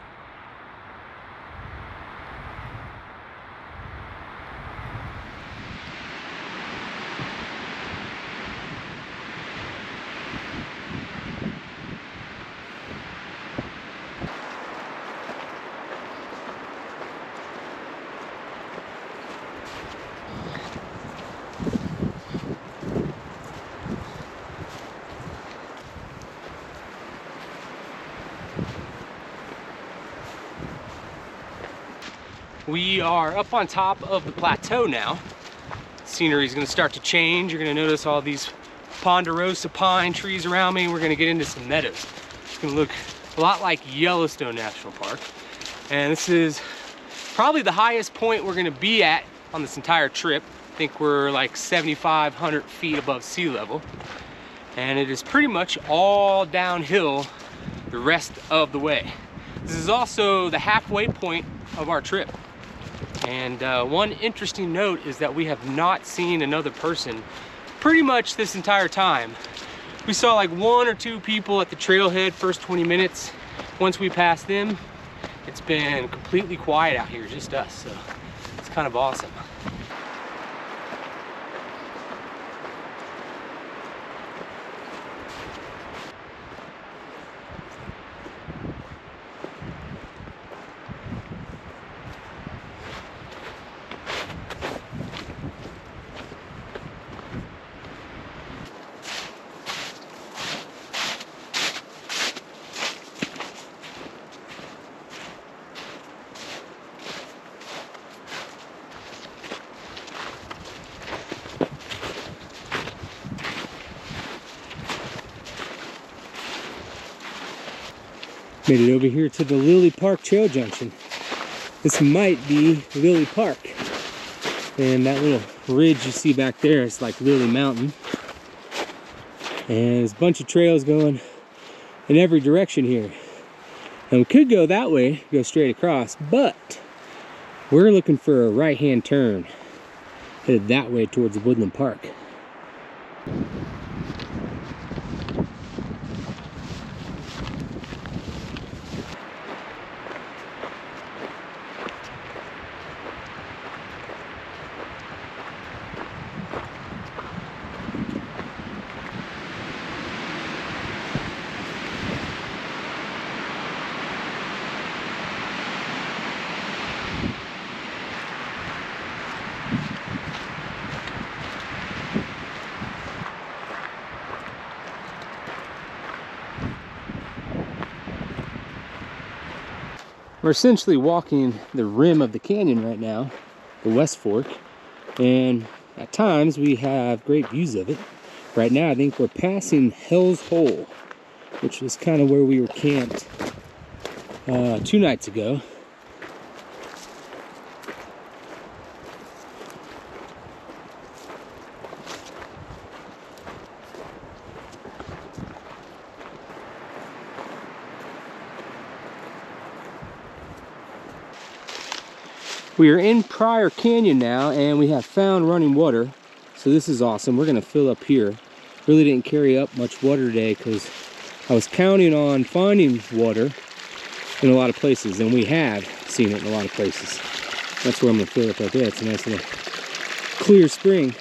We are up on top of the plateau now. Scenery is going to start to change. You're going to notice all these ponderosa pine trees around me. We're going to get into some meadows. It's going to look a lot like Yellowstone National Park. And this is probably the highest point we're going to be at on this entire trip. I think we're like 7,500 feet above sea level. And it is pretty much all downhill the rest of the way. This is also the halfway point of our trip. And one interesting note is that we have not seen another person pretty much this entire time. We saw like 1 or 2 people at the trailhead first 20 minutes. Once we passed them, it's been completely quiet out here, just us. So it's kind of awesome. Made it over here to the Lily Park Trail Junction. This might be Lily Park. And that little ridge you see back there is like Lily Mountain. And there's a bunch of trails going in every direction here. And we could go that way, go straight across, but we're looking for a right-hand turn, headed that way towards Woodland Park. We're essentially walking the rim of the canyon right now, the West Fork, and at times we have great views of it. Right now I think we're passing Hell's Hole, which was kind of where we were camped 2 nights ago. We are in Pryor Canyon now, and we have found running water, so this is awesome. We're gonna fill up here. Really didn't carry up much water today because I was counting on finding water in a lot of places, and we have seen it in a lot of places. That's where I'm gonna fill up right there. It's a nice little clear spring.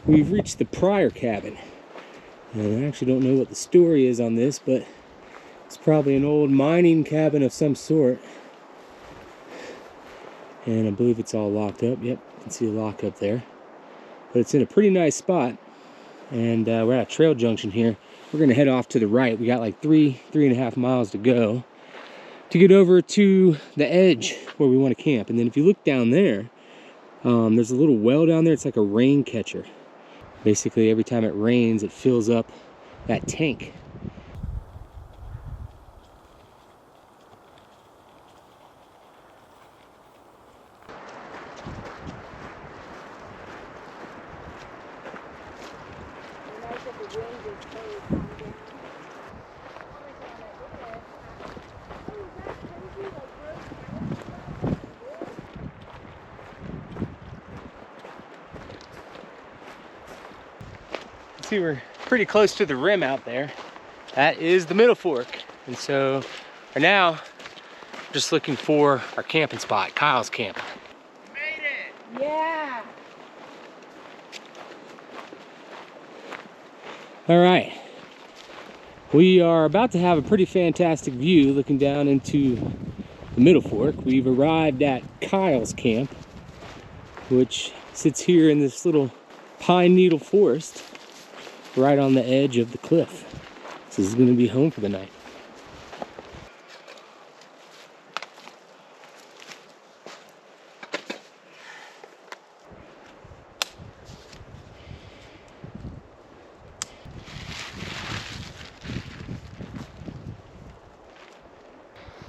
We've reached the Pryor cabin, and I actually don't know what the story is on this, but it's probably an old mining cabin of some sort, and I believe it's all locked up. Yep, you can see a lock up there, but it's in a pretty nice spot, and we're at a trail junction here. We're gonna head off to the right. We got like 3.5 miles to go to get over to the edge where we want to camp. And then if you look down there, there's a little well down there. It's like a rain catcher. Basically, every time it rains, it fills up that tank. See, we're pretty close to the rim out there. That is the Middle Fork. And so right now, just looking for our camping spot, Kyle's camp. Made it! Yeah. All right. We are about to have a pretty fantastic view looking down into the Middle Fork. We've arrived at Kyle's camp, which sits here in this little pine needle forest right on the edge of the cliff. So this is going to be home for the night.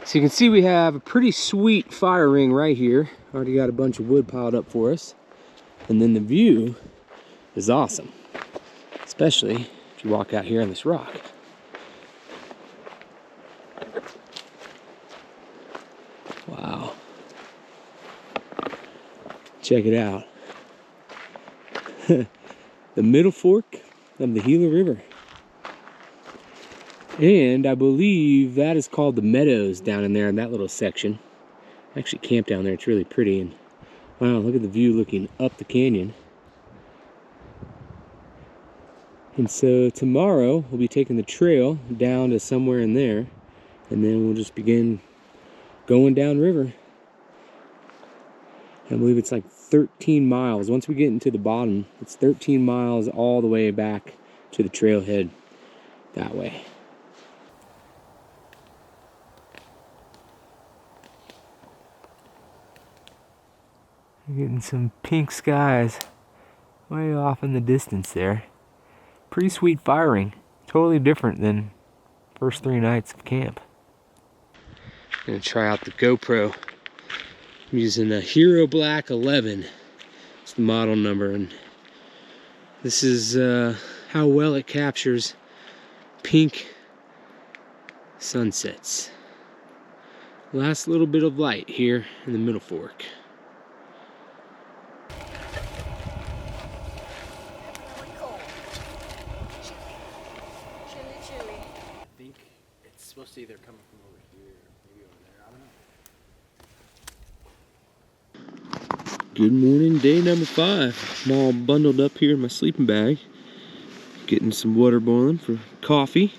So you can see we have a pretty sweet fire ring right here. Already got a bunch of wood piled up for us. And then the view is awesome, especially if you walk out here on this rock. Wow. Check it out. The Middle Fork of the Gila River. And I believe that is called the Meadows down in there in that little section. I actually camped down there, it's really pretty. And wow, look at the view looking up the canyon. And so tomorrow we'll be taking the trail down to somewhere in there, and then we'll just begin going downriver. I believe it's like 13 miles. Once we get into the bottom, it's 13 miles all the way back to the trailhead that way. Getting some pink skies way off in the distance there. Pretty sweet firing. Totally different than first 3 nights of camp. I'm gonna try out the GoPro. I'm using a Hero Black 11. It's the model number, and this is how well it captures pink sunsets. Last little bit of light here in the Middle Fork. Supposed to either come from over here or maybe over there. I don't know. Good morning, day number 5. I'm all bundled up here in my sleeping bag, getting some water boiling for coffee.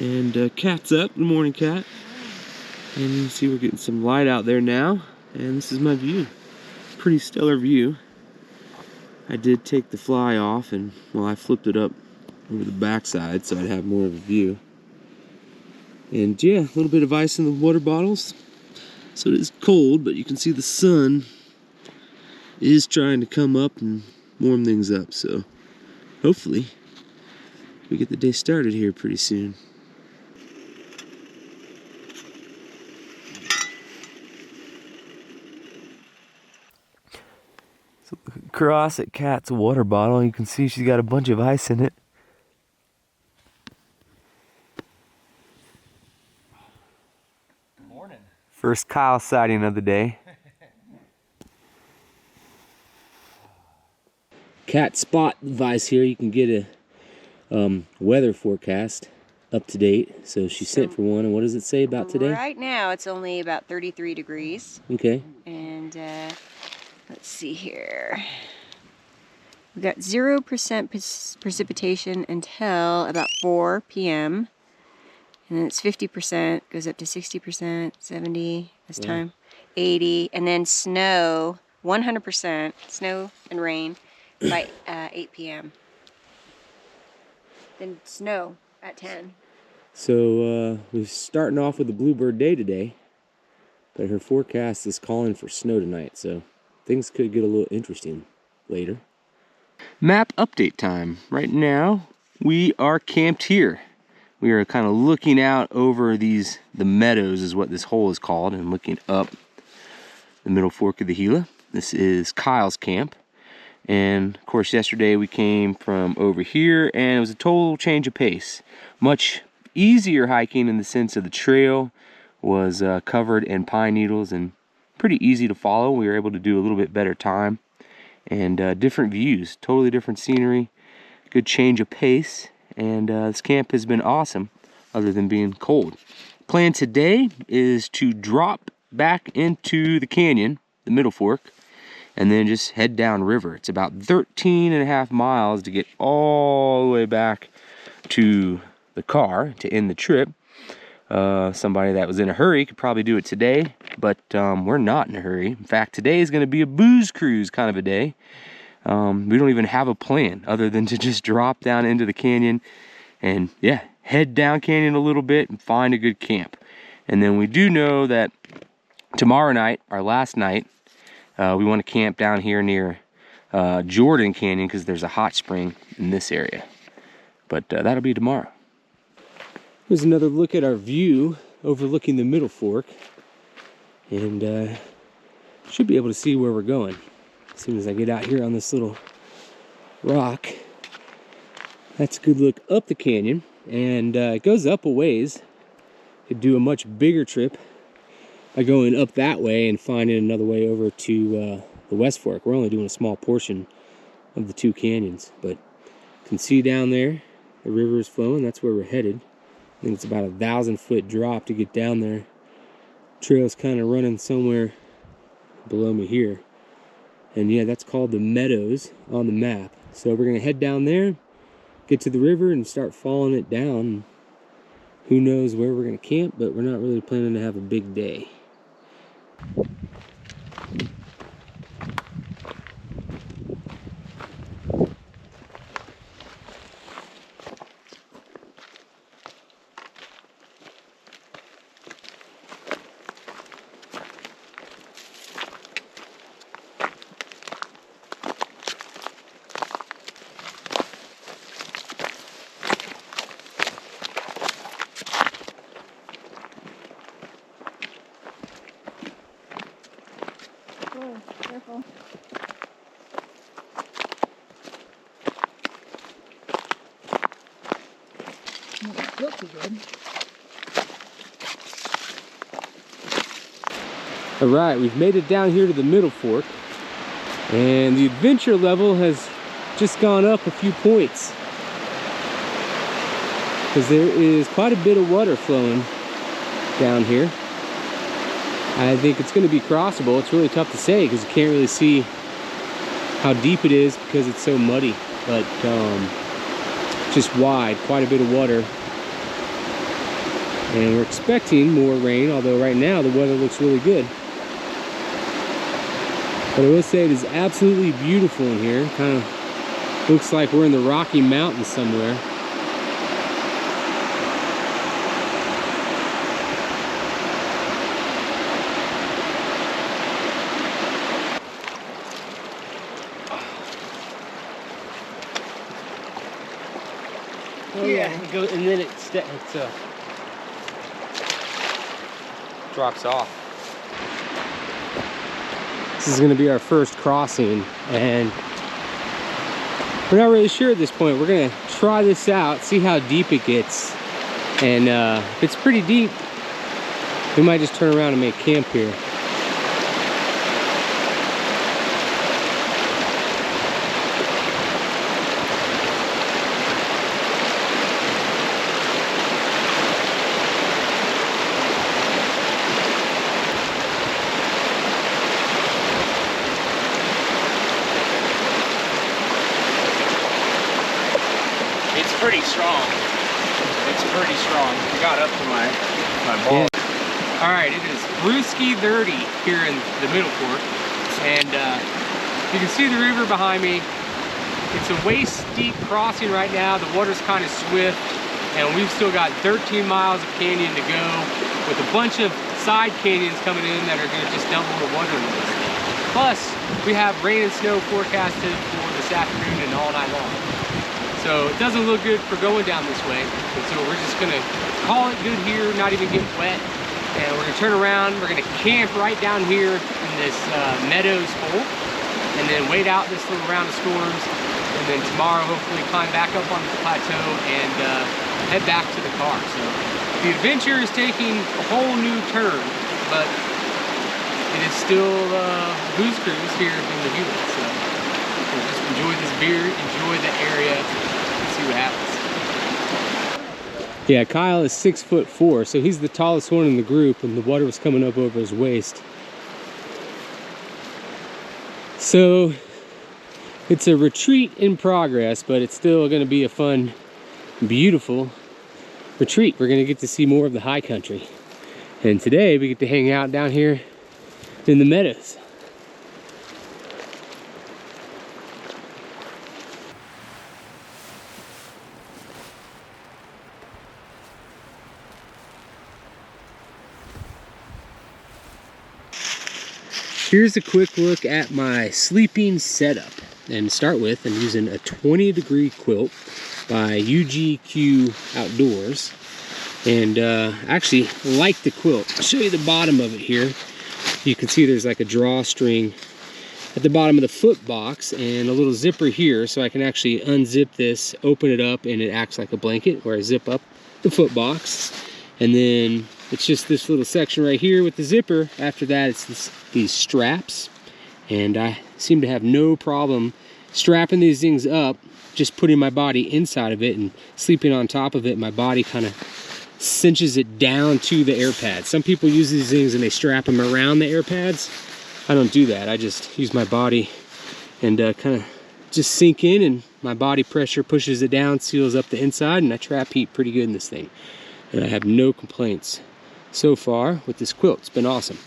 And Cat's up. Good morning, Cat. And you can see we're getting some light out there now. And this is my view. Pretty stellar view. I did take the fly off, and well, I flipped it up over the backside so I'd have more of a view. And yeah, a little bit of ice in the water bottles. So it is cold, but you can see the sun is trying to come up and warm things up. So hopefully we get the day started here pretty soon. So look across at Kat's water bottle. You can see she's got a bunch of ice in it. First Kyle sighting of the day. Cat spot device here. You can get a weather forecast up to date. So she sent for one. And what does it say about today? Right now it's only about 33 degrees. Okay. And let's see here. We got 0% precipitation until about 4 p.m. And then it's 50%, goes up to 60%, 70 this time, 80, and then snow, 100% snow and rain by 8 p.m. Then snow at 10. So we're starting off with a bluebird day today, but her forecast is calling for snow tonight, so things could get a little interesting later. Map update time. Right now, we are camped here. We are kind of looking out over the meadows is what this hole is called, and looking up the Middle Fork of the Gila. This is Kyle's camp. And of course yesterday we came from over here and it was a total change of pace. Much easier hiking in the sense of the trail was covered in pine needles and pretty easy to follow. We were able to do a little bit better time and different views, totally different scenery, good change of pace, and this camp has been awesome other than being cold. Plan today is to drop back into the canyon, the Middle Fork, and then just head down river. It's about 13.5 miles to get all the way back to the car to end the trip. Somebody that was in a hurry could probably do it today, but we're not in a hurry. In fact, today is going to be a booze cruise kind of a day. We don't even have a plan other than to just drop down into the canyon and yeah, head down canyon a little bit and find a good camp. And then we do know that tomorrow night, our last night, we want to camp down here near Jordan Canyon because there's a hot spring in this area. But that'll be tomorrow. Here's another look at our view overlooking the Middle Fork. And should be able to see where we're going as soon as I get out here on this little rock. That's a good look up the canyon. And it goes up a ways. Could do a much bigger trip by going up that way and finding another way over to the West Fork. We're only doing a small portion of the two canyons, but you can see down there the river is flowing. That's where we're headed. I think it's about 1,000-foot drop to get down there. Trail's kind of running somewhere below me here, and yeah, that's called the Meadows on the map. So we're gonna head down there, get to the river, and start following it down. Who knows where we're gonna camp, but we're not really planning to have a big day. Careful. Doesn't feel too good. All right, we've made it down here to the Middle Fork, and the adventure level has just gone up a few points because there is quite a bit of water flowing down here. I think it's going to be crossable. It's really tough to say because you can't really see how deep it is because it's so muddy, but just wide, quite a bit of water. And we're expecting more rain, although right now the weather looks really good. But I will say it is absolutely beautiful in here. Kind of looks like we're in the Rocky Mountains somewhere. Oh yeah, it goes, and then it drops off. This is going to be our first crossing, and we're not really sure at this point. We're going to try this out, see how deep it gets, and if it's pretty deep, we might just turn around and make camp here. Pretty strong. It's pretty strong. It got up to my ball. Yeah. All right, it is brewski 30 here in the Middle Fork, and you can see the river behind me. It's a waist deep crossing right now. The water's kind of swift, and we've still got 13 miles of canyon to go, with a bunch of side canyons coming in that are going to just dump more water into this. Plus, we have rain and snow forecasted for this afternoon and all night long. So it doesn't look good for going down this way. And so we're just gonna call it good here, not even get wet. And we're gonna turn around, we're gonna camp right down here in this Meadows hole. and then wait out this little round of storms, and then tomorrow hopefully climb back up onto the plateau and head back to the car. So the adventure is taking a whole new turn, but it is still booze cruise here in the Gila. So we'll just enjoy this beer, enjoy the area, and see what happens. Yeah, Kyle is 6'4", so he's the tallest one in the group, and the water was coming up over his waist. So it's a retreat in progress, but it's still going to be a fun, beautiful retreat. We're going to get to see more of the high country. And today we get to hang out down here in the meadows. Here's a quick look at my sleeping setup. And to start with, I'm using a 20-degree quilt by UGQ Outdoors. And actually like the quilt. I'll show you the bottom of it here. You can see there's like a drawstring at the bottom of the foot box and a little zipper here, so I can actually unzip this, open it up, and it acts like a blanket where I zip up the foot box. And then it's just this little section right here with the zipper. After that, it's these straps, and I seem to have no problem strapping these things up, just putting my body inside of it and sleeping on top of it. My body kind of cinches it down to the air pads. Some people use these things and they strap them around the air pads. I don't do that. I just use my body and kind of just sink in, and my body pressure pushes it down, seals up the inside, and I trap heat pretty good in this thing. And I have no complaints so far with this quilt. It's been awesome.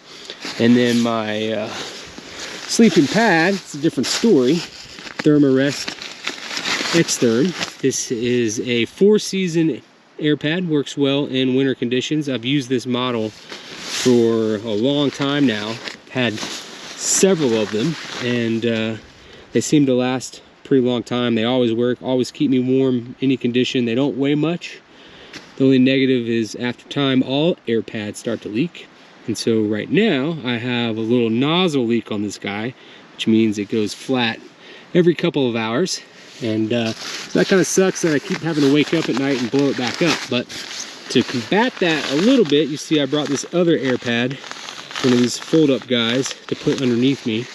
And then my sleeping pad, it's a different story. Thermarest X-Therm. This is a 4-season air pad, works well in winter conditions. I've used this model for a long time now. Had several of them, and they seem to last a pretty long time. They always work, always keep me warm, any condition. They don't weigh much. The only negative is after time, all air pads start to leak. And so right now I have a little nozzle leak on this guy, which means it goes flat every couple of hours. And so that kind of sucks that I keep having to wake up at night and blow it back up. But to combat that a little bit, you see I brought this other air pad, one of these fold-up guys, to put underneath me.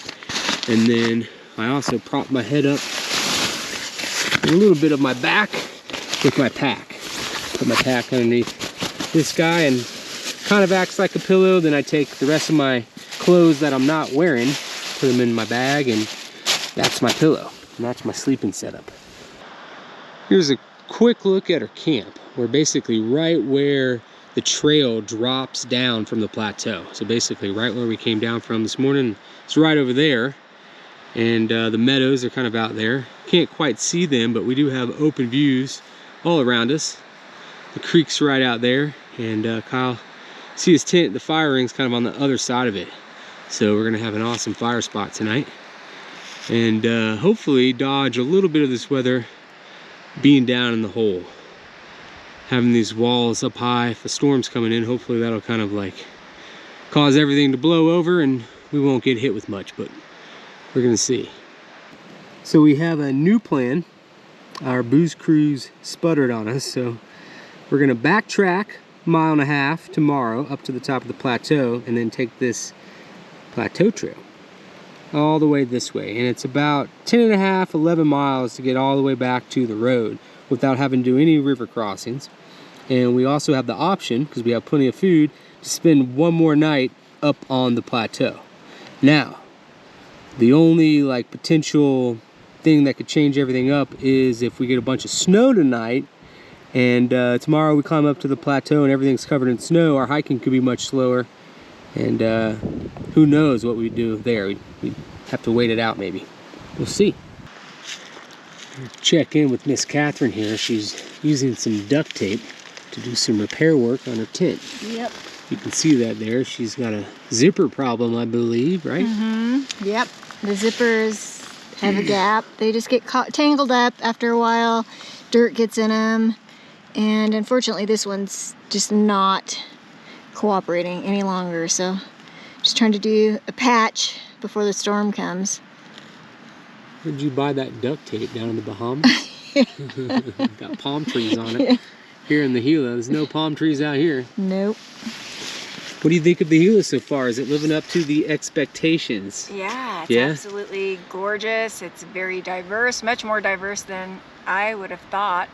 And then I also prop my head up and a little bit of my back with my pack. Put my pack underneath this guy and kind of acts like a pillow. Then I take the rest of my clothes that I'm not wearing, put them in my bag, and that's my pillow. And that's my sleeping setup. Here's a quick look at our camp. We're basically right where the trail drops down from the plateau. So basically right where we came down from this morning, it's right over there. And the meadows are kind of out there. Can't quite see them, but we do have open views all around us. The creek's right out there, and Kyle, see his tent, the fire ring's kind of on the other side of it. So we're gonna have an awesome fire spot tonight. And hopefully dodge a little bit of this weather being down in the hole. Having these walls up high, if a storm's coming in, hopefully that'll kind of like cause everything to blow over and we won't get hit with much, but we're gonna see. So we have a new plan. Our booze cruise sputtered on us, so we're gonna backtrack 1.5 miles tomorrow up to the top of the plateau and then take this plateau trail all the way this way. And it's about 10.5, 11 miles to get all the way back to the road without having to do any river crossings. And we also have the option, because we have plenty of food, to spend one more night up on the plateau. Now, the only like potential thing that could change everything up is if we get a bunch of snow tonight and tomorrow we climb up to the plateau and everything's covered in snow. Our hiking could be much slower, and who knows what we'd do there. We'd have to wait it out maybe. We'll see. Check in with Miss Catherine here. She's using some duct tape to do some repair work on her tent. Yep. You can see that there. She's got a zipper problem, I believe, right? Mm-hmm. Yep. The zippers have a gap. They just get tangled up after a while. Dirt gets in them. And unfortunately, this one's just not cooperating any longer. So just trying to do a patch before the storm comes. Where did you buy that duct tape down in the Bahamas? Got palm trees on it. Here in the Gila, there's no palm trees out here. Nope. What do you think of the Gila so far? Is it living up to the expectations? Yeah, it's absolutely gorgeous. It's very diverse, much more diverse than I would have thought.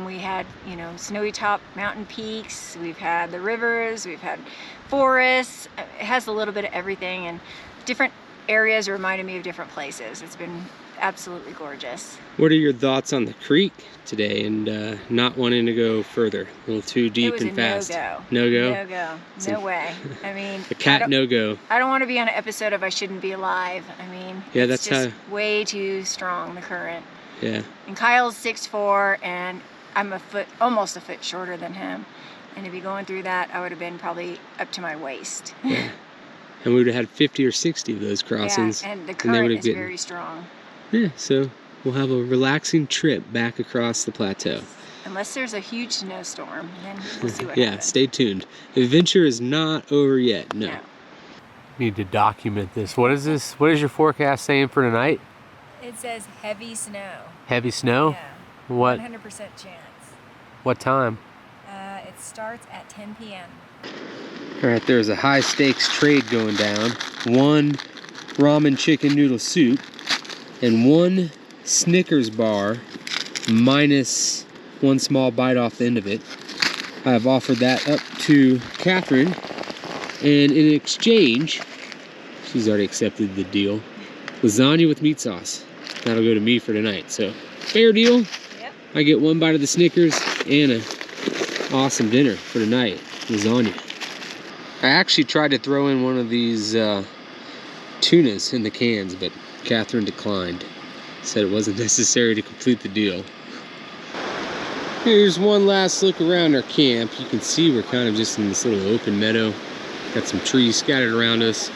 We had, you know, snowy top mountain peaks, we've had the rivers, we've had forests. It has a little bit of everything, and different areas reminded me of different places. It's been absolutely gorgeous. What are your thoughts on the creek today and not wanting to go further? A little too deep and fast. No go. No go? No go. No way. I mean, a cat no go. I don't want to be on an episode of I Shouldn't Be Alive. I mean, yeah, it's that's just way too strong, the current. Yeah. And Kyle's 6'4", and I'm almost a foot shorter than him. And to be going through that, I would have been probably up to my waist. Yeah. And we would have had 50 or 60 of those crossings. Yeah, and the current is very strong. Yeah, so we'll have a relaxing trip back across the plateau. Unless there's a huge snowstorm, then we'll see what yeah, happens. stay tuned. The adventure is not over yet, no. Need to document this. What is this? What is your forecast saying for tonight? It says heavy snow. Heavy snow? Yeah. What? 100% chance. What time? It starts at 10 p.m. All right, there's a high stakes trade going down. 1 ramen chicken noodle soup and 1 Snickers bar minus 1 small bite off the end of it. I have offered that up to Catherine, and in exchange, she's already accepted the deal. Lasagna with meat sauce. That'll go to me for tonight, so fair deal. Yep. I get 1 bite of the Snickers and a awesome dinner for tonight, lasagna. I actually tried to throw in one of these tunas in the cans, but Catherine declined. Said it wasn't necessary to complete the deal. Here's one last look around our camp. You can see we're kind of just in this little open meadow. Got some trees scattered around us,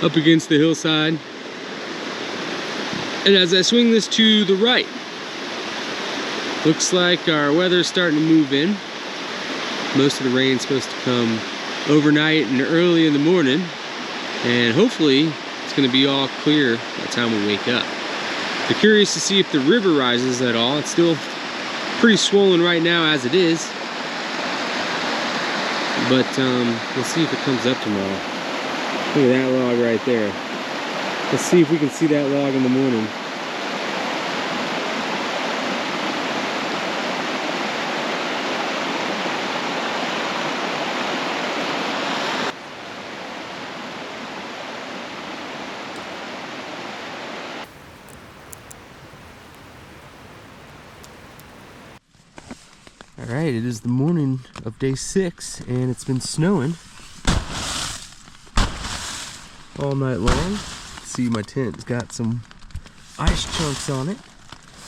up against the hillside. And as I swing this to the right, looks like our weather's starting to move in. Most of the rain's supposed to come overnight and early in the morning, and hopefully it's going to be all clear by the time we wake up. I'm curious to see if the river rises at all. It's still pretty swollen right now as it is, but we'll see if it comes up tomorrow. Look at that log right there. Let's see if we can see that log in the morning. Alright, it is the morning of day 6, and it's been snowing all night long. See, my tent's got some ice chunks on it,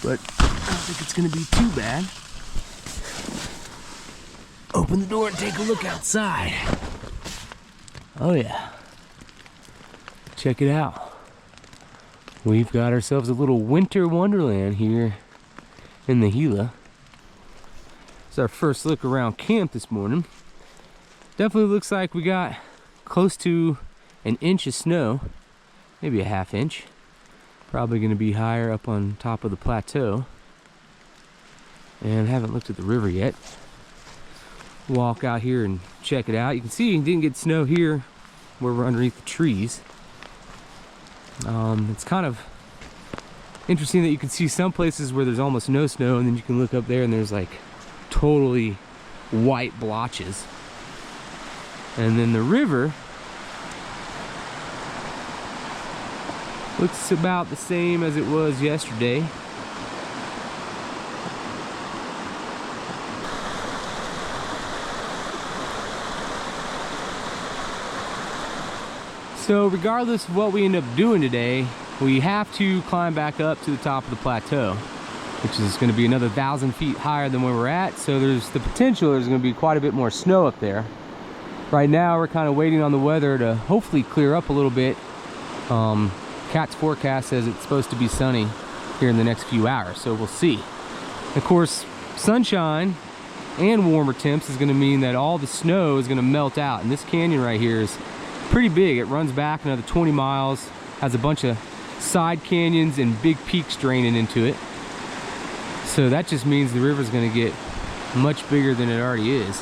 but I don't think it's going to be too bad. Open the door and take a look outside. Oh yeah. Check it out. We've got ourselves a little winter wonderland here in the Gila. It's our first look around camp this morning. Definitely looks like we got close to 1 inch of snow, maybe a 1/2 inch. Probably going to be higher up on top of the plateau. And haven't looked at the river yet. Walk out here and check it out. You can see you didn't get snow here where we're underneath the trees. It's kind of interesting that you can see some places where there's almost no snow, and then you can look up there and there's like totally white blotches. And then the river looks about the same as it was yesterday. So regardless of what we end up doing today, we have to climb back up to the top of the plateau, which is going to be another 1,000 feet higher than where we're at. So there's the potential there's going to be quite a bit more snow up there. Right now we're kind of waiting on the weather to hopefully clear up a little bit. Cat's forecast says it's supposed to be sunny here in the next few hours, so we'll see. Of course, sunshine and warmer temps is going to mean that all the snow is going to melt out, and this canyon right here is pretty big. It runs back another 20 miles, has a bunch of side canyons and big peaks draining into it. So that just means the river's gonna get much bigger than it already is.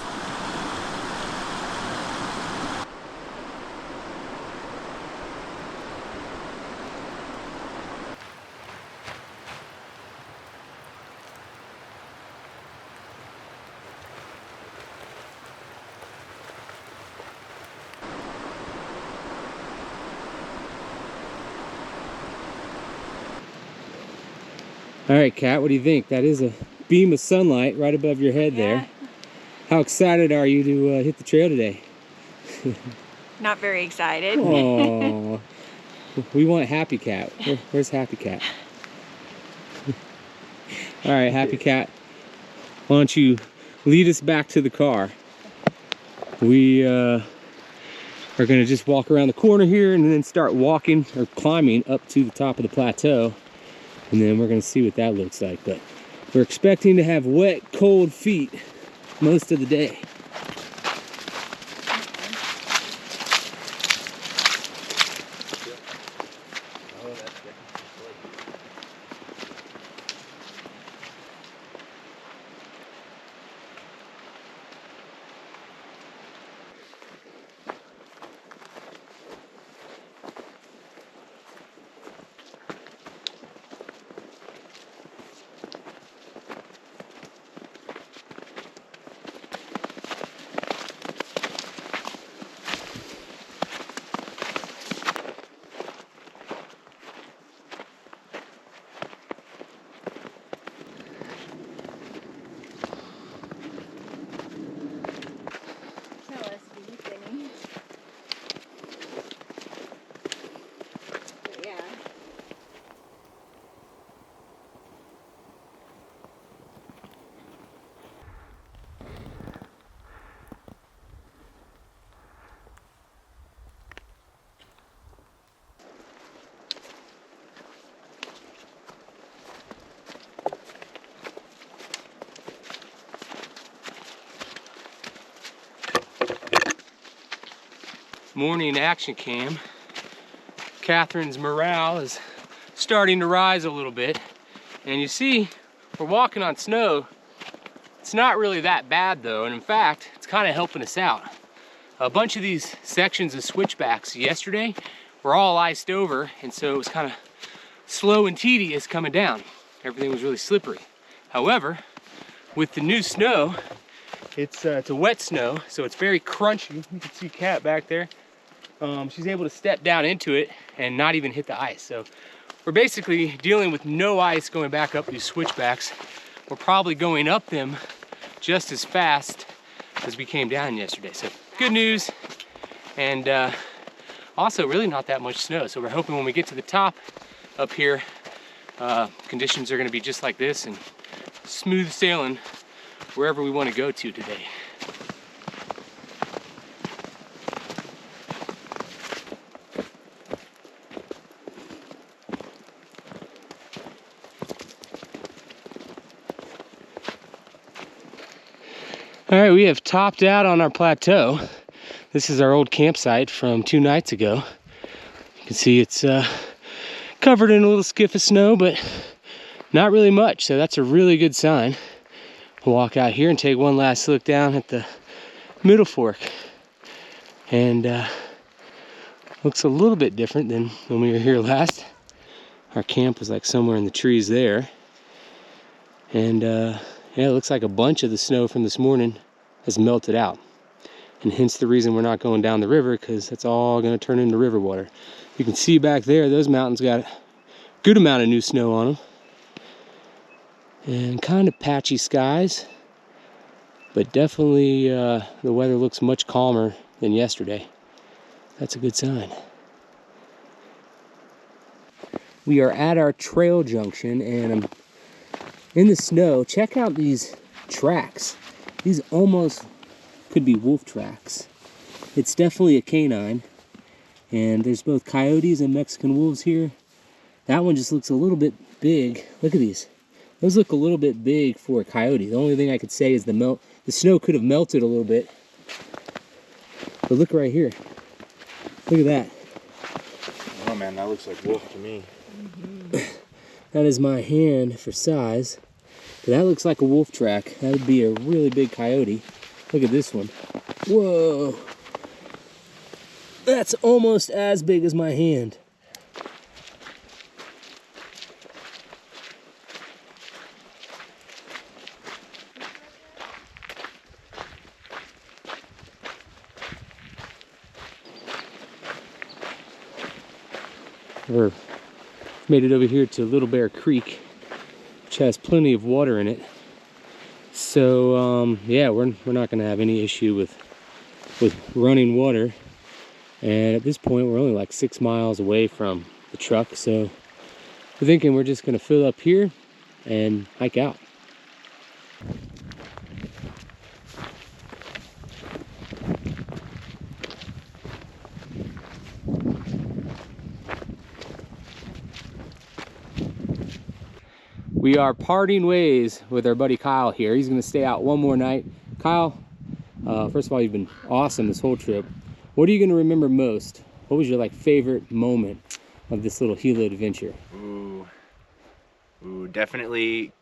All right, Kat, what do you think? That is a beam of sunlight right above your head there. How excited are you to hit the trail today? Not very excited. Oh, we want Happy Cat. Where's Happy Cat? All right, Happy Cat, why don't you lead us back to the car? We are gonna just walk around the corner here and then start walking or climbing up to the top of the plateau. And then we're gonna see what that looks like. But we're expecting to have wet, cold feet most of the day. Morning action cam. Catherine's morale is starting to rise a little bit. And you see, we're walking on snow. It's not really that bad though, and in fact, it's kind of helping us out. A bunch of these sections of switchbacks yesterday were all iced over, and so it was kind of slow and tedious coming down. Everything was really slippery. However, with the new snow, it's a wet snow, so it's very crunchy. You can see Kat back there. She's able to step down into it and not even hit the ice. So we're basically dealing with no ice going back up these switchbacks. We're probably going up them just as fast as we came down yesterday. So good news, and also really not that much snow. So we're hoping when we get to the top up here, conditions are gonna be just like this and smooth sailing wherever we want to go to today. All right, we have topped out on our plateau. This is our old campsite from 2 nights ago. You can see it's covered in a little skiff of snow, but not really much, so that's a really good sign. We'll walk out here and take one last look down at the middle fork. And looks a little bit different than when we were here last. Our camp was like somewhere in the trees there. And yeah, it looks like a bunch of the snow from this morning has melted out. And hence the reason we're not going down the river, because it's all gonna turn into river water. You can see back there, those mountains got a good amount of new snow on them. And kind of patchy skies, but definitely the weather looks much calmer than yesterday. That's a good sign. We are at our trail junction and I'm in the snow. Check out these tracks. These almost could be wolf tracks. It's definitely a canine, and there's both coyotes and Mexican wolves here. That one just looks a little bit big. Look at these. Those look a little bit big for a coyote. The only thing I could say is the snow could have melted a little bit. But look right here. Look at that. Oh man, that looks like wolf to me. That is my hand for size. But that looks like a wolf track. That would be a really big coyote. Look at this one. Whoa. That's almost as big as my hand. We're made it over here to Little Bear Creek, which has plenty of water in it. So yeah, we're not going to have any issue with running water. And at this point, we're only like 6 miles away from the truck, so we're thinking we're just going to fill up here and hike out. We are parting ways with our buddy Kyle here. He's going to stay out one more night. Kyle, first of all, you've been awesome this whole trip. What are you going to remember most? What was your favorite moment of this little Gila adventure? Ooh, definitely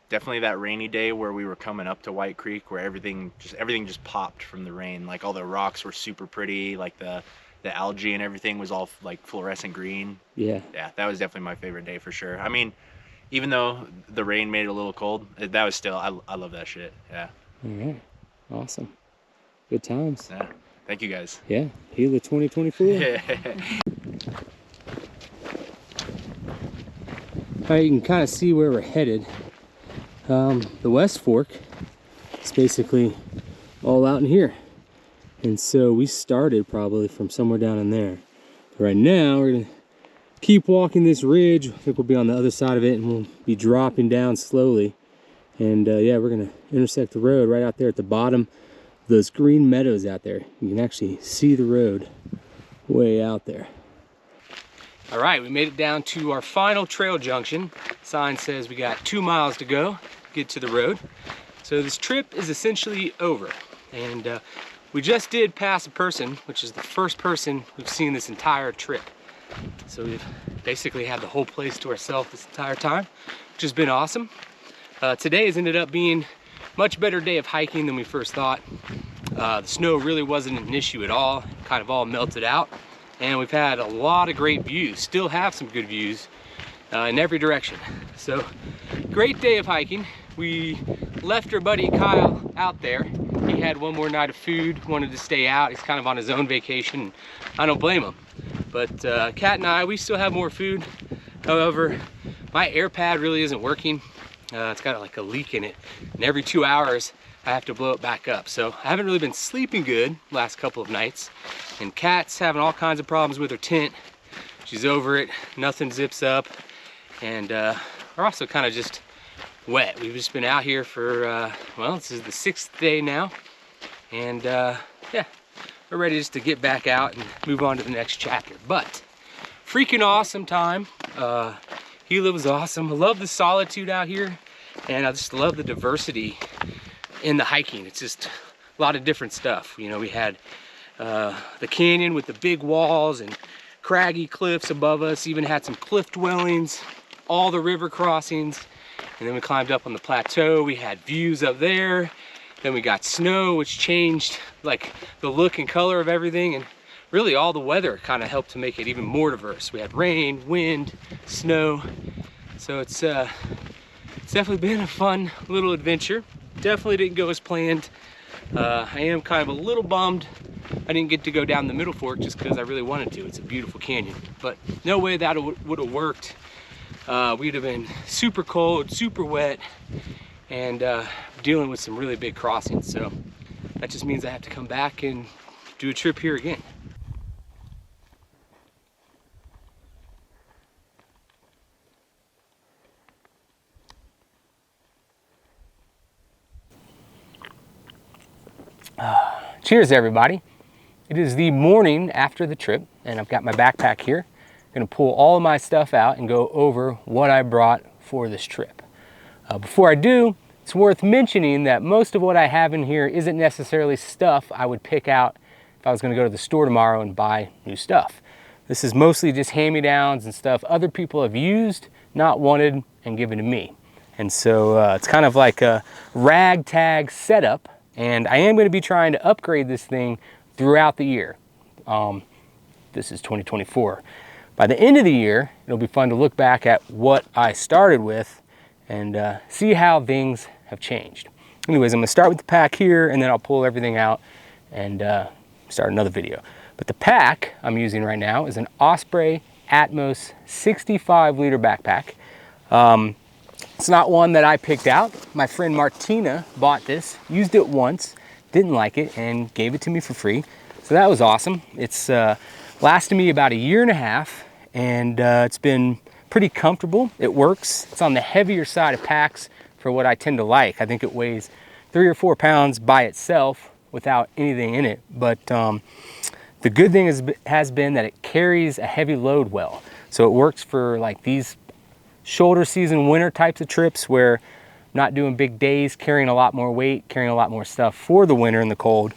that rainy day where we were coming up to White Creek, where everything just popped from the rain. Like all the rocks were super pretty, like the algae and everything was all like fluorescent green. Yeah, that was definitely my favorite day for sure. I mean, even though the rain made it a little cold, that was still, I love that shit. Yeah. All right, awesome, good times. Yeah. Thank you guys. Yeah, Gila 2024. Yeah. All right, you can kind of see where we're headed. The West Fork is basically all out in here. And so we started probably from somewhere down in there. But right now, we're gonna keep walking this ridge. I think we'll be on the other side of it and we'll be dropping down slowly. And yeah, we're gonna intersect the road right out there at the bottom. Those green meadows out there. You can actually see the road way out there. All right, we made it down to our final trail junction. Sign says we got 2 miles to go, get to the road. So this trip is essentially over. And we just did pass a person, which is the first person we've seen this entire trip. So we've basically had the whole place to ourselves this entire time, which has been awesome. Today has ended up being much better day of hiking than we first thought. The snow really wasn't an issue at all, kind of all melted out. And we've had a lot of great views, still have some good views in every direction. So great day of hiking. We left our buddy Kyle out there. He had one more night of food, wanted to stay out. He's kind of on his own vacation. I don't blame him. But Kat and I, we still have more food. However, my air pad really isn't working. It's got like a leak in it, and every 2 hours I have to blow it back up. So I haven't really been sleeping good last couple of nights, and Kat's having all kinds of problems with her tent. She's over it, nothing zips up, and we're also kind of just wet. We've just been out here for, well, this is the 6th day now, and yeah, we're ready just to get back out and move on to the next chapter. But freaking awesome time. Gila was awesome. I love the solitude out here, and I just love the diversity in the hiking. It's just a lot of different stuff. You know, we had the canyon with the big walls and craggy cliffs above us, even had some cliff dwellings, all the river crossings, and then we climbed up on the plateau. We had views up there. Then we got snow, which changed like the look and color of everything, and really all the weather kind of helped to make it even more diverse. We had rain, wind, snow. So it's definitely been a fun little adventure. Definitely didn't go as planned. I am kind of a little bummed I didn't get to go down the Middle Fork just because I really wanted to. It's a beautiful canyon, but no way that would have worked. We'd have been super cold, super wet, and dealing with some really big crossings. So that just means I have to come back and do a trip here again. Cheers, everybody. It is the morning after the trip, and I've got my backpack here. I'm gonna pull all of my stuff out and go over what I brought for this trip. Before I do, it's worth mentioning that most of what I have in here isn't necessarily stuff I would pick out if I was gonna go to the store tomorrow and buy new stuff. This is mostly just hand-me-downs and stuff other people have used, not wanted, and given to me. And so it's kind of like a ragtag setup, and I am going to be trying to upgrade this thing throughout the year. This is 2024. By the end of the year, it'll be fun to look back at what I started with and see how things have changed. Anyways, I'm going to start with the pack here, and then I'll pull everything out and start another video. But the pack I'm using right now is an Osprey Atmos 65-liter backpack. It's not one that I picked out. My friend Martina bought this, used it once, didn't like it, and gave it to me for free. So that was awesome. It's lasted me about 1.5 years, and it's been pretty comfortable. It works. It's on the heavier side of packs for what I tend to like. I think it weighs 3 or 4 pounds by itself without anything in it. But the good thing has been that it carries a heavy load well. So it works for like these shoulder season winter types of trips where I'm not doing big days, carrying a lot more weight, carrying a lot more stuff for the winter and the cold.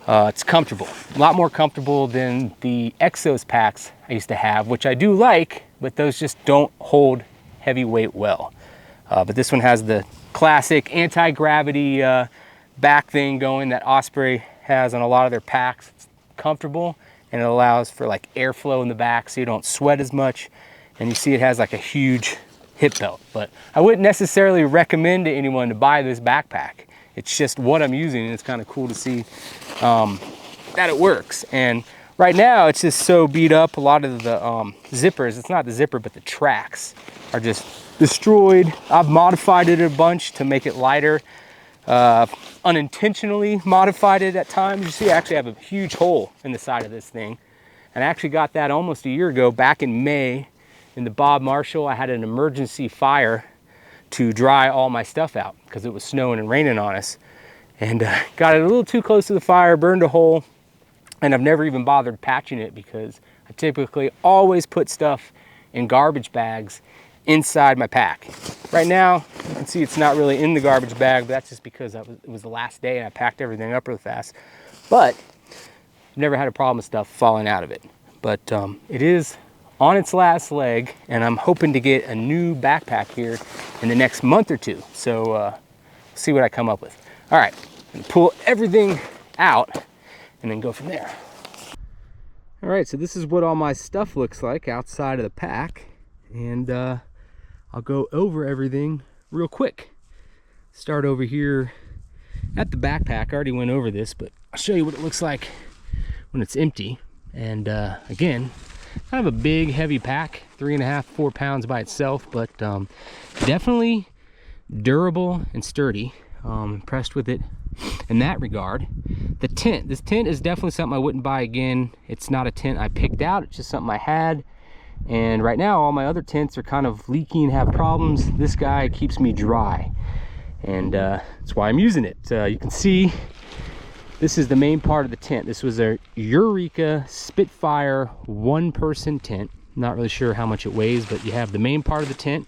It's comfortable, a lot more comfortable than the Exos packs I used to have, which I do like, but those just don't hold heavy weight well. But this one has the classic anti-gravity back thing going that Osprey has on a lot of their packs. It's comfortable, and it allows for like airflow in the back so you don't sweat as much. And you see it has like a huge hip belt, but I wouldn't necessarily recommend to anyone to buy this backpack. It's just what I'm using, and it's kind of cool to see that it works. And right now it's just so beat up. A lot of the zippers, it's not the zipper, but the tracks are just destroyed. I've modified it a bunch to make it lighter, unintentionally modified it at times. You see I actually have a huge hole in the side of this thing, and I actually got that almost 1 year ago, back in May. In the Bob Marshall, I had an emergency fire to dry all my stuff out because it was snowing and raining on us, and got it a little too close to the fire, burned a hole, and I've never even bothered patching it because I typically always put stuff in garbage bags inside my pack. Right now, you can see it's not really in the garbage bag, but that's just because it was the last day and I packed everything up real fast. But I've never had a problem with stuff falling out of it. But it is on its last leg, and I'm hoping to get a new backpack here in the next month or two. So see what I come up with. All right, I'm gonna pull everything out and then go from there. All right, so this is what all my stuff looks like outside of the pack, and I'll go over everything real quick. Start over here at the backpack. I already went over this, but I'll show you what it looks like when it's empty. And again, kind of a big, heavy pack, 3.5, 4 pounds by itself, but definitely durable and sturdy. Impressed with it in that regard. The tent, this tent is definitely something I wouldn't buy again. It's not a tent I picked out, it's just something I had. And right now, all my other tents are kind of leaking, have problems. This guy keeps me dry, and that's why I'm using it. You can see this is the main part of the tent. This was a Eureka Spitfire one-person tent. Not really sure how much it weighs, but you have the main part of the tent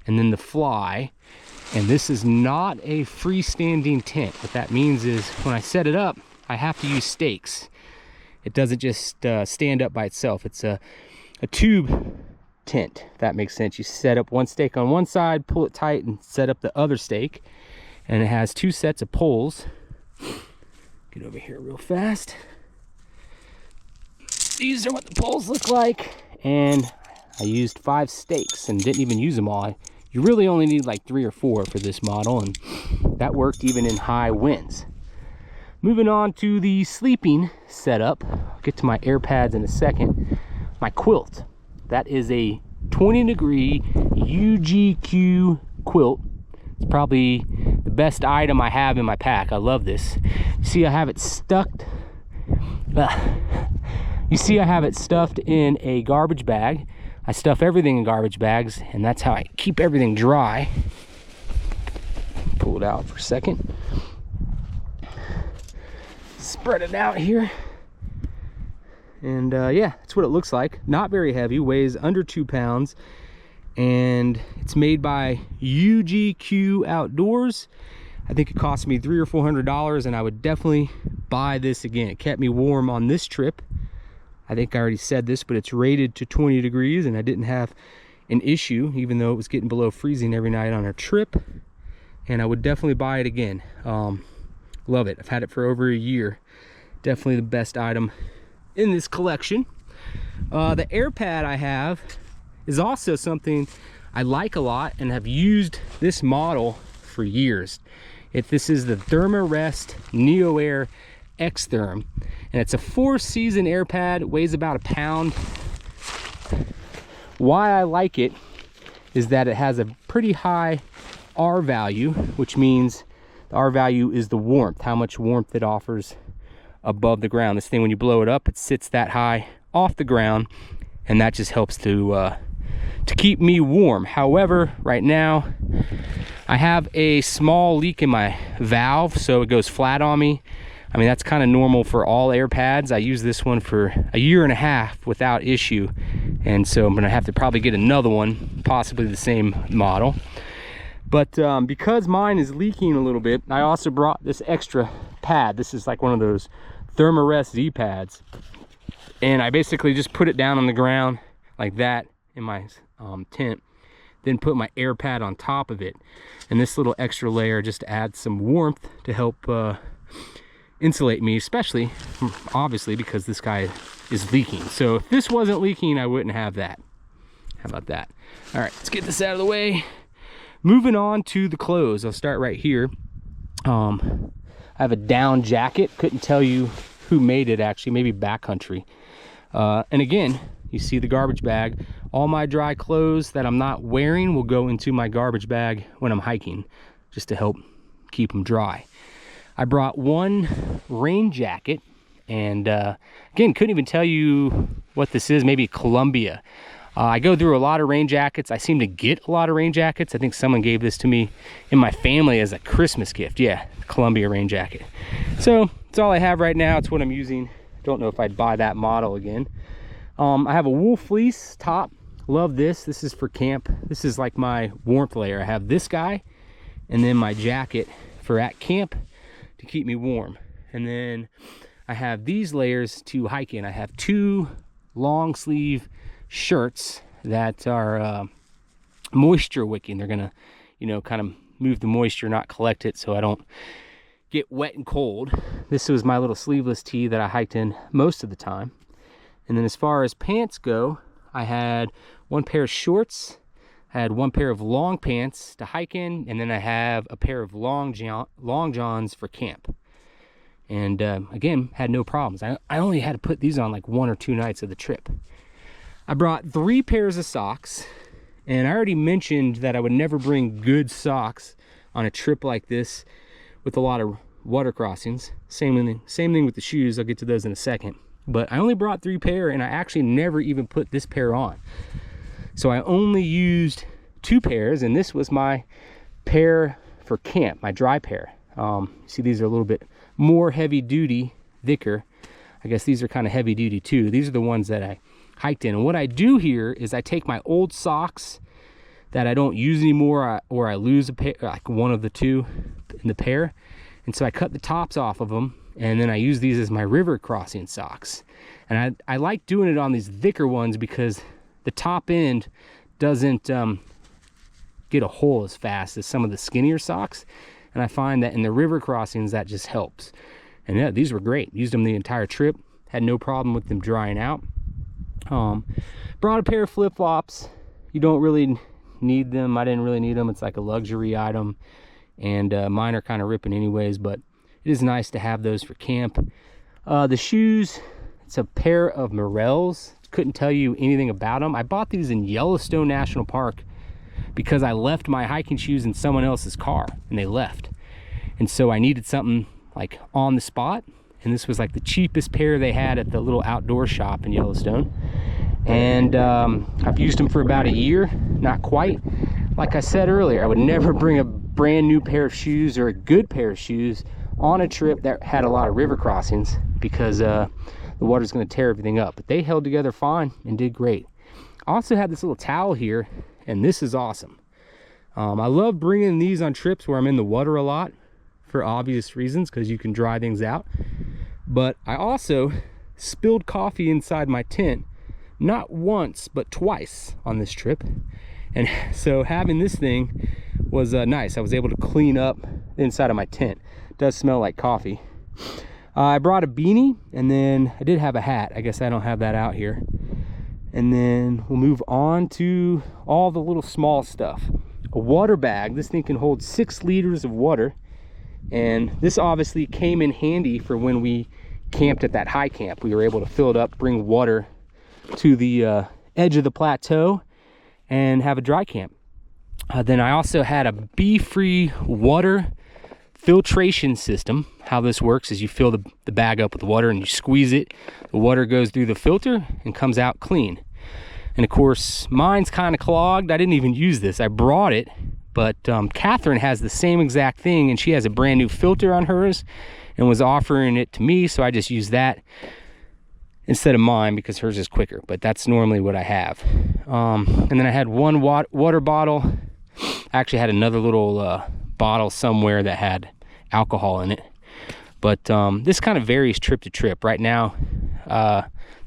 and then the fly. And this is not a freestanding tent. What that means is when I set it up, I have to use stakes. It doesn't just stand up by itself. It's a tube tent, if that makes sense. You set up one stake on one side, pull it tight, and set up the other stake. And it has 2 sets of poles. Get over here real fast. These are what the poles look like. And I used 5 stakes and didn't even use them all. You really only need like 3 or 4 for this model, and that worked even in high winds. Moving on to the sleeping setup. I'll get to my air pads in a second. My quilt. That is a 20-degree UGQ quilt. It's probably the best item I have in my pack. I love this. You see I have it stuffed. You see I have it stuffed in a garbage bag. I stuff everything in garbage bags, and that's how I keep everything dry. Pull it out for a second. Spread it out here. And yeah, that's what it looks like. Not very heavy, weighs under 2 pounds. And it's made by UGQ Outdoors. I think it cost me $300 or $400, and I would definitely buy this again. It kept me warm on this trip. I think I already said this, but it's rated to 20 degrees, and I didn't have an issue, even though it was getting below freezing every night on our trip. And I would definitely buy it again. Love it. I've had it for over a year. Definitely the best item in this collection. The air pad I have is also something I like a lot and have used this model for years. This is the Thermarest Neo Air X-Therm, and it's a 4-season air pad. It weighs about a pound. Why I like it is that it has a pretty high R value, which means the R value is the warmth, how much warmth it offers above the ground. This thing, when you blow it up, it sits that high off the ground, and that just helps to keep me warm. However, right now I have a small leak in my valve, so it goes flat on me. I mean, that's kind of normal for all air pads. I used this one for a year and a half without issue, and so I'm gonna have to probably get another one, possibly the same model. But because mine is leaking a little bit, I also brought this extra pad. This is like one of those Thermarest Z pads, and I basically just put it down on the ground like that in my tent, then put my air pad on top of it, and this little extra layer just adds some warmth to help insulate me, especially obviously because this guy is leaking. So if this wasn't leaking, I wouldn't have that. How about that? All right, let's get this out of the way. Moving on to the clothes, I'll start right here. I have a down jacket. Couldn't tell you who made it, actually, maybe Backcountry. And again, you see the garbage bag. All my dry clothes that I'm not wearing will go into my garbage bag when I'm hiking, just to help keep them dry. I brought one rain jacket, and again, couldn't even tell you what this is. Maybe Columbia. I go through a lot of rain jackets. I seem to get a lot of rain jackets. I think someone gave this to me in my family as a Christmas gift. Yeah, Columbia rain jacket. So it's all I have right now. It's what I'm using. Don't know if I'd buy that model again. I have a wool fleece top. Love this. This is for camp. This is like my warmth layer. I have this guy, and then my jacket for at camp to keep me warm. And then I have these layers to hike in. I have 2 long sleeve shirts that are moisture wicking. They're gonna, you know, kind of move the moisture, not collect it, so I don't get wet and cold. This was my little sleeveless tee that I hiked in most of the time. And then as far as pants go, I had 1 pair of shorts, I had 1 pair of long pants to hike in, and then I have a pair of long johns for camp. And again, had no problems. I only had to put these on like 1 or 2 nights of the trip. I brought 3 pairs of socks, and I already mentioned that I would never bring good socks on a trip like this with a lot of water crossings. Same thing with the shoes. I'll get to those in a second. But I only brought 3 pair, and I actually never even put this pair on. So I only used 2 pairs, and this was my pair for camp, my dry pair. See, these are a little bit more heavy duty, thicker. I guess these are kind of heavy duty too. These are the ones that I hiked in. And what I do here is I take my old socks that I don't use anymore, or I lose a pair, like one of the 2 in the pair. And so I cut the tops off of them, and then I use these as my river crossing socks. And I like doing it on these thicker ones because the top end doesn't get a hole as fast as some of the skinnier socks. And I find that in the river crossings, that just helps. And yeah, these were great. Used them the entire trip. Had no problem with them drying out. Brought a pair of flip-flops. You don't really need them. I didn't really need them. It's like a luxury item. And mine are kind of ripping anyways, but it is nice to have those for camp. The shoes, it's a pair of Morels. Couldn't tell you anything about them. I bought these in Yellowstone National Park because I left my hiking shoes in someone else's car, and they left. And so I needed something like on the spot, and this was like the cheapest pair they had at the little outdoor shop in Yellowstone. And I've used them for about a year, not quite. Like I said earlier, I would never bring a brand new pair of shoes or a good pair of shoes on a trip that had a lot of river crossings because the water's going to tear everything up. But they held together fine and did great. I also had this little towel here, and this is awesome. I love bringing these on trips where I'm in the water a lot for obvious reasons, because you can dry things out. But I also spilled coffee inside my tent, not once, but twice on this trip. And so having this thing was nice. I was able to clean up the inside of my tent. It does smell like coffee. I brought a beanie, and then I did have a hat. I guess I don't have that out here. And then we'll move on to all the little small stuff. A water bag. This thing can hold 6 liters of water. And this obviously came in handy for when we camped at that high camp. We were able to fill it up, bring water to the edge of the plateau, and have a dry camp. Then I also had a bee-free water filtration system. How this works is you fill the bag up with water and you squeeze it. The water goes through the filter and comes out clean. And of course, mine's kind of clogged. I didn't even use this. I brought it, but Catherine has the same exact thing, and she has a brand new filter on hers and was offering it to me, so I just used that instead of mine because hers is quicker, but that's normally what I have. And then I had one water bottle. I actually had another little bottle somewhere that had alcohol in it, but this kind of varies trip to trip. Right now,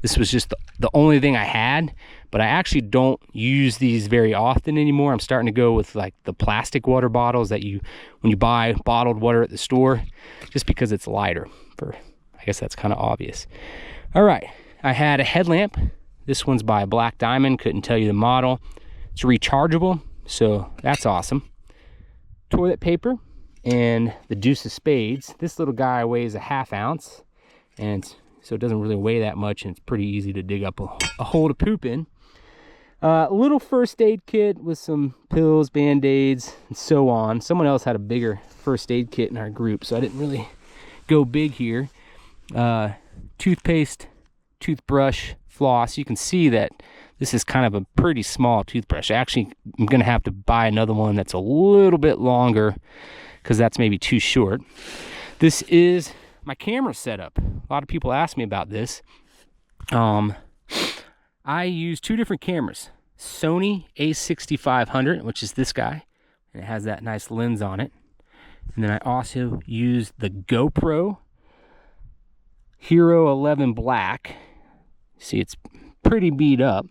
this was just the only thing I had, but I actually don't use these very often anymore. I'm starting to go with like the plastic water bottles that when you buy bottled water at the store, just because it's lighter. I guess that's kind of obvious. All right, I had a headlamp. This one's by Black Diamond, couldn't tell you the model. It's rechargeable, so that's awesome. Toilet paper and the deuce of spades. This little guy weighs a ½ ounce, and so it doesn't really weigh that much, and it's pretty easy to dig up a hole to poop in. A little first aid kit with some pills, band-aids, and so on. Someone else had a bigger first aid kit in our group, so I didn't really go big here. Toothpaste, toothbrush, floss. You can see that this is kind of a pretty small toothbrush. Actually, I'm going to have to buy another one that's a little bit longer because that's maybe too short. This is my camera setup. A lot of people ask me about this. I use 2 different cameras. Sony a6500, which is this guy, and it has that nice lens on it. And then I also use the GoPro Hero 11 Black. See, it's pretty beat up.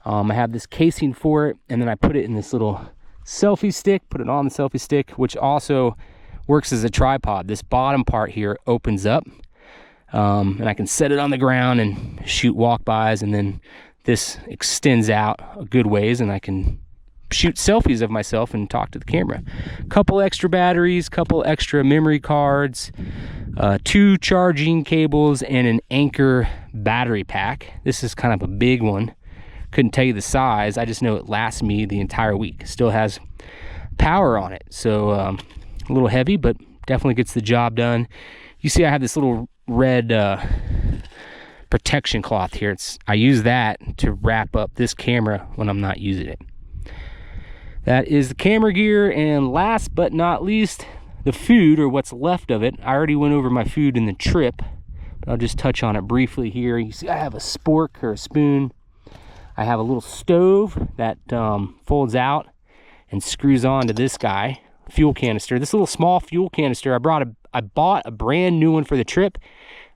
I have this casing for it, and then I put it in this little selfie stick, put it on the selfie stick, which also works as a tripod. This bottom part here opens up, and I can set it on the ground and shoot walk-bys, and then this extends out a good ways, and I can shoot selfies of myself and talk to the camera. Couple extra batteries, couple extra memory cards, 2 charging cables, and an Anchor battery pack. This is kind of a big one. Couldn't tell you the size. I just know it lasts me the entire week. Still has power on it, so a little heavy, but definitely gets the job done. You see I have this little red protection cloth here. I use that to wrap up this camera when I'm not using it. That is the camera gear, and last but not least, the food, or what's left of it. I already went over my food in the trip, but I'll just touch on it briefly here. You see I have a spork or a spoon. I have a little stove that folds out and screws on to this guy, fuel canister. This little small fuel canister, I bought a brand new one for the trip,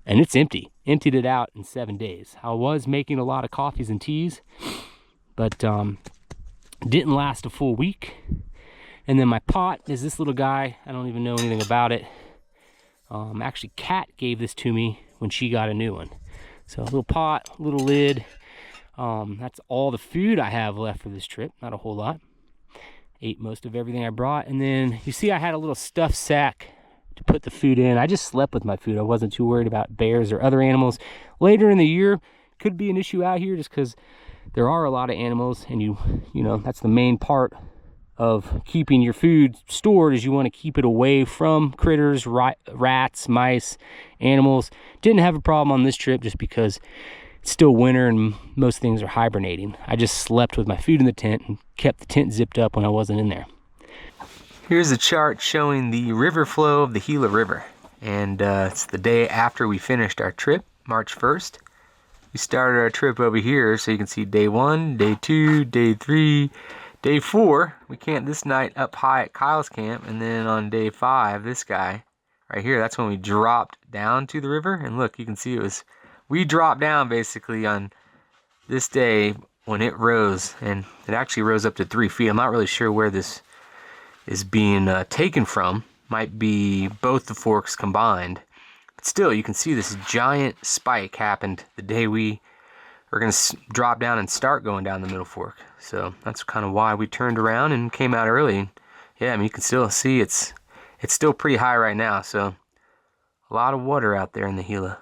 and it's empty. Emptied it out in 7 days. I was making a lot of coffees and teas, but didn't last a full week. And then my pot is this little guy. I don't even know anything about it. Actually, Kat gave this to me when she got a new one. So a little pot, little lid. That's all the food I have left for this trip. Not a whole lot. Ate most of everything I brought. And then you see I had a little stuffed sack to put the food in. I just slept with my food. I wasn't too worried about bears or other animals. Later in the year, could be an issue out here just because there are a lot of animals, and you know, that's the main part of keeping your food stored, is you want to keep it away from critters, rats, mice, animals. Didn't have a problem on this trip just because it's still winter and most things are hibernating. I just slept with my food in the tent and kept the tent zipped up when I wasn't in there. Here's a chart showing the river flow of the Gila River, and it's the day after we finished our trip, March 1st. We started our trip over here, so you can see day 1, day 2, day 3, day 4. We camped this night up high at Kyle's camp, and then on day 5, this guy right here, that's when we dropped down to the river. And look, you can see it was we dropped down basically on this day when it rose, and it actually rose up to 3 feet. I'm not really sure where this is being taken from. Might be both the forks combined. But still, you can see this giant spike happened the day we were going to drop down and start going down the middle fork. So that's kind of why we turned around and came out early. Yeah, I mean, you can still see it's still pretty high right now. So a lot of water out there in the Gila.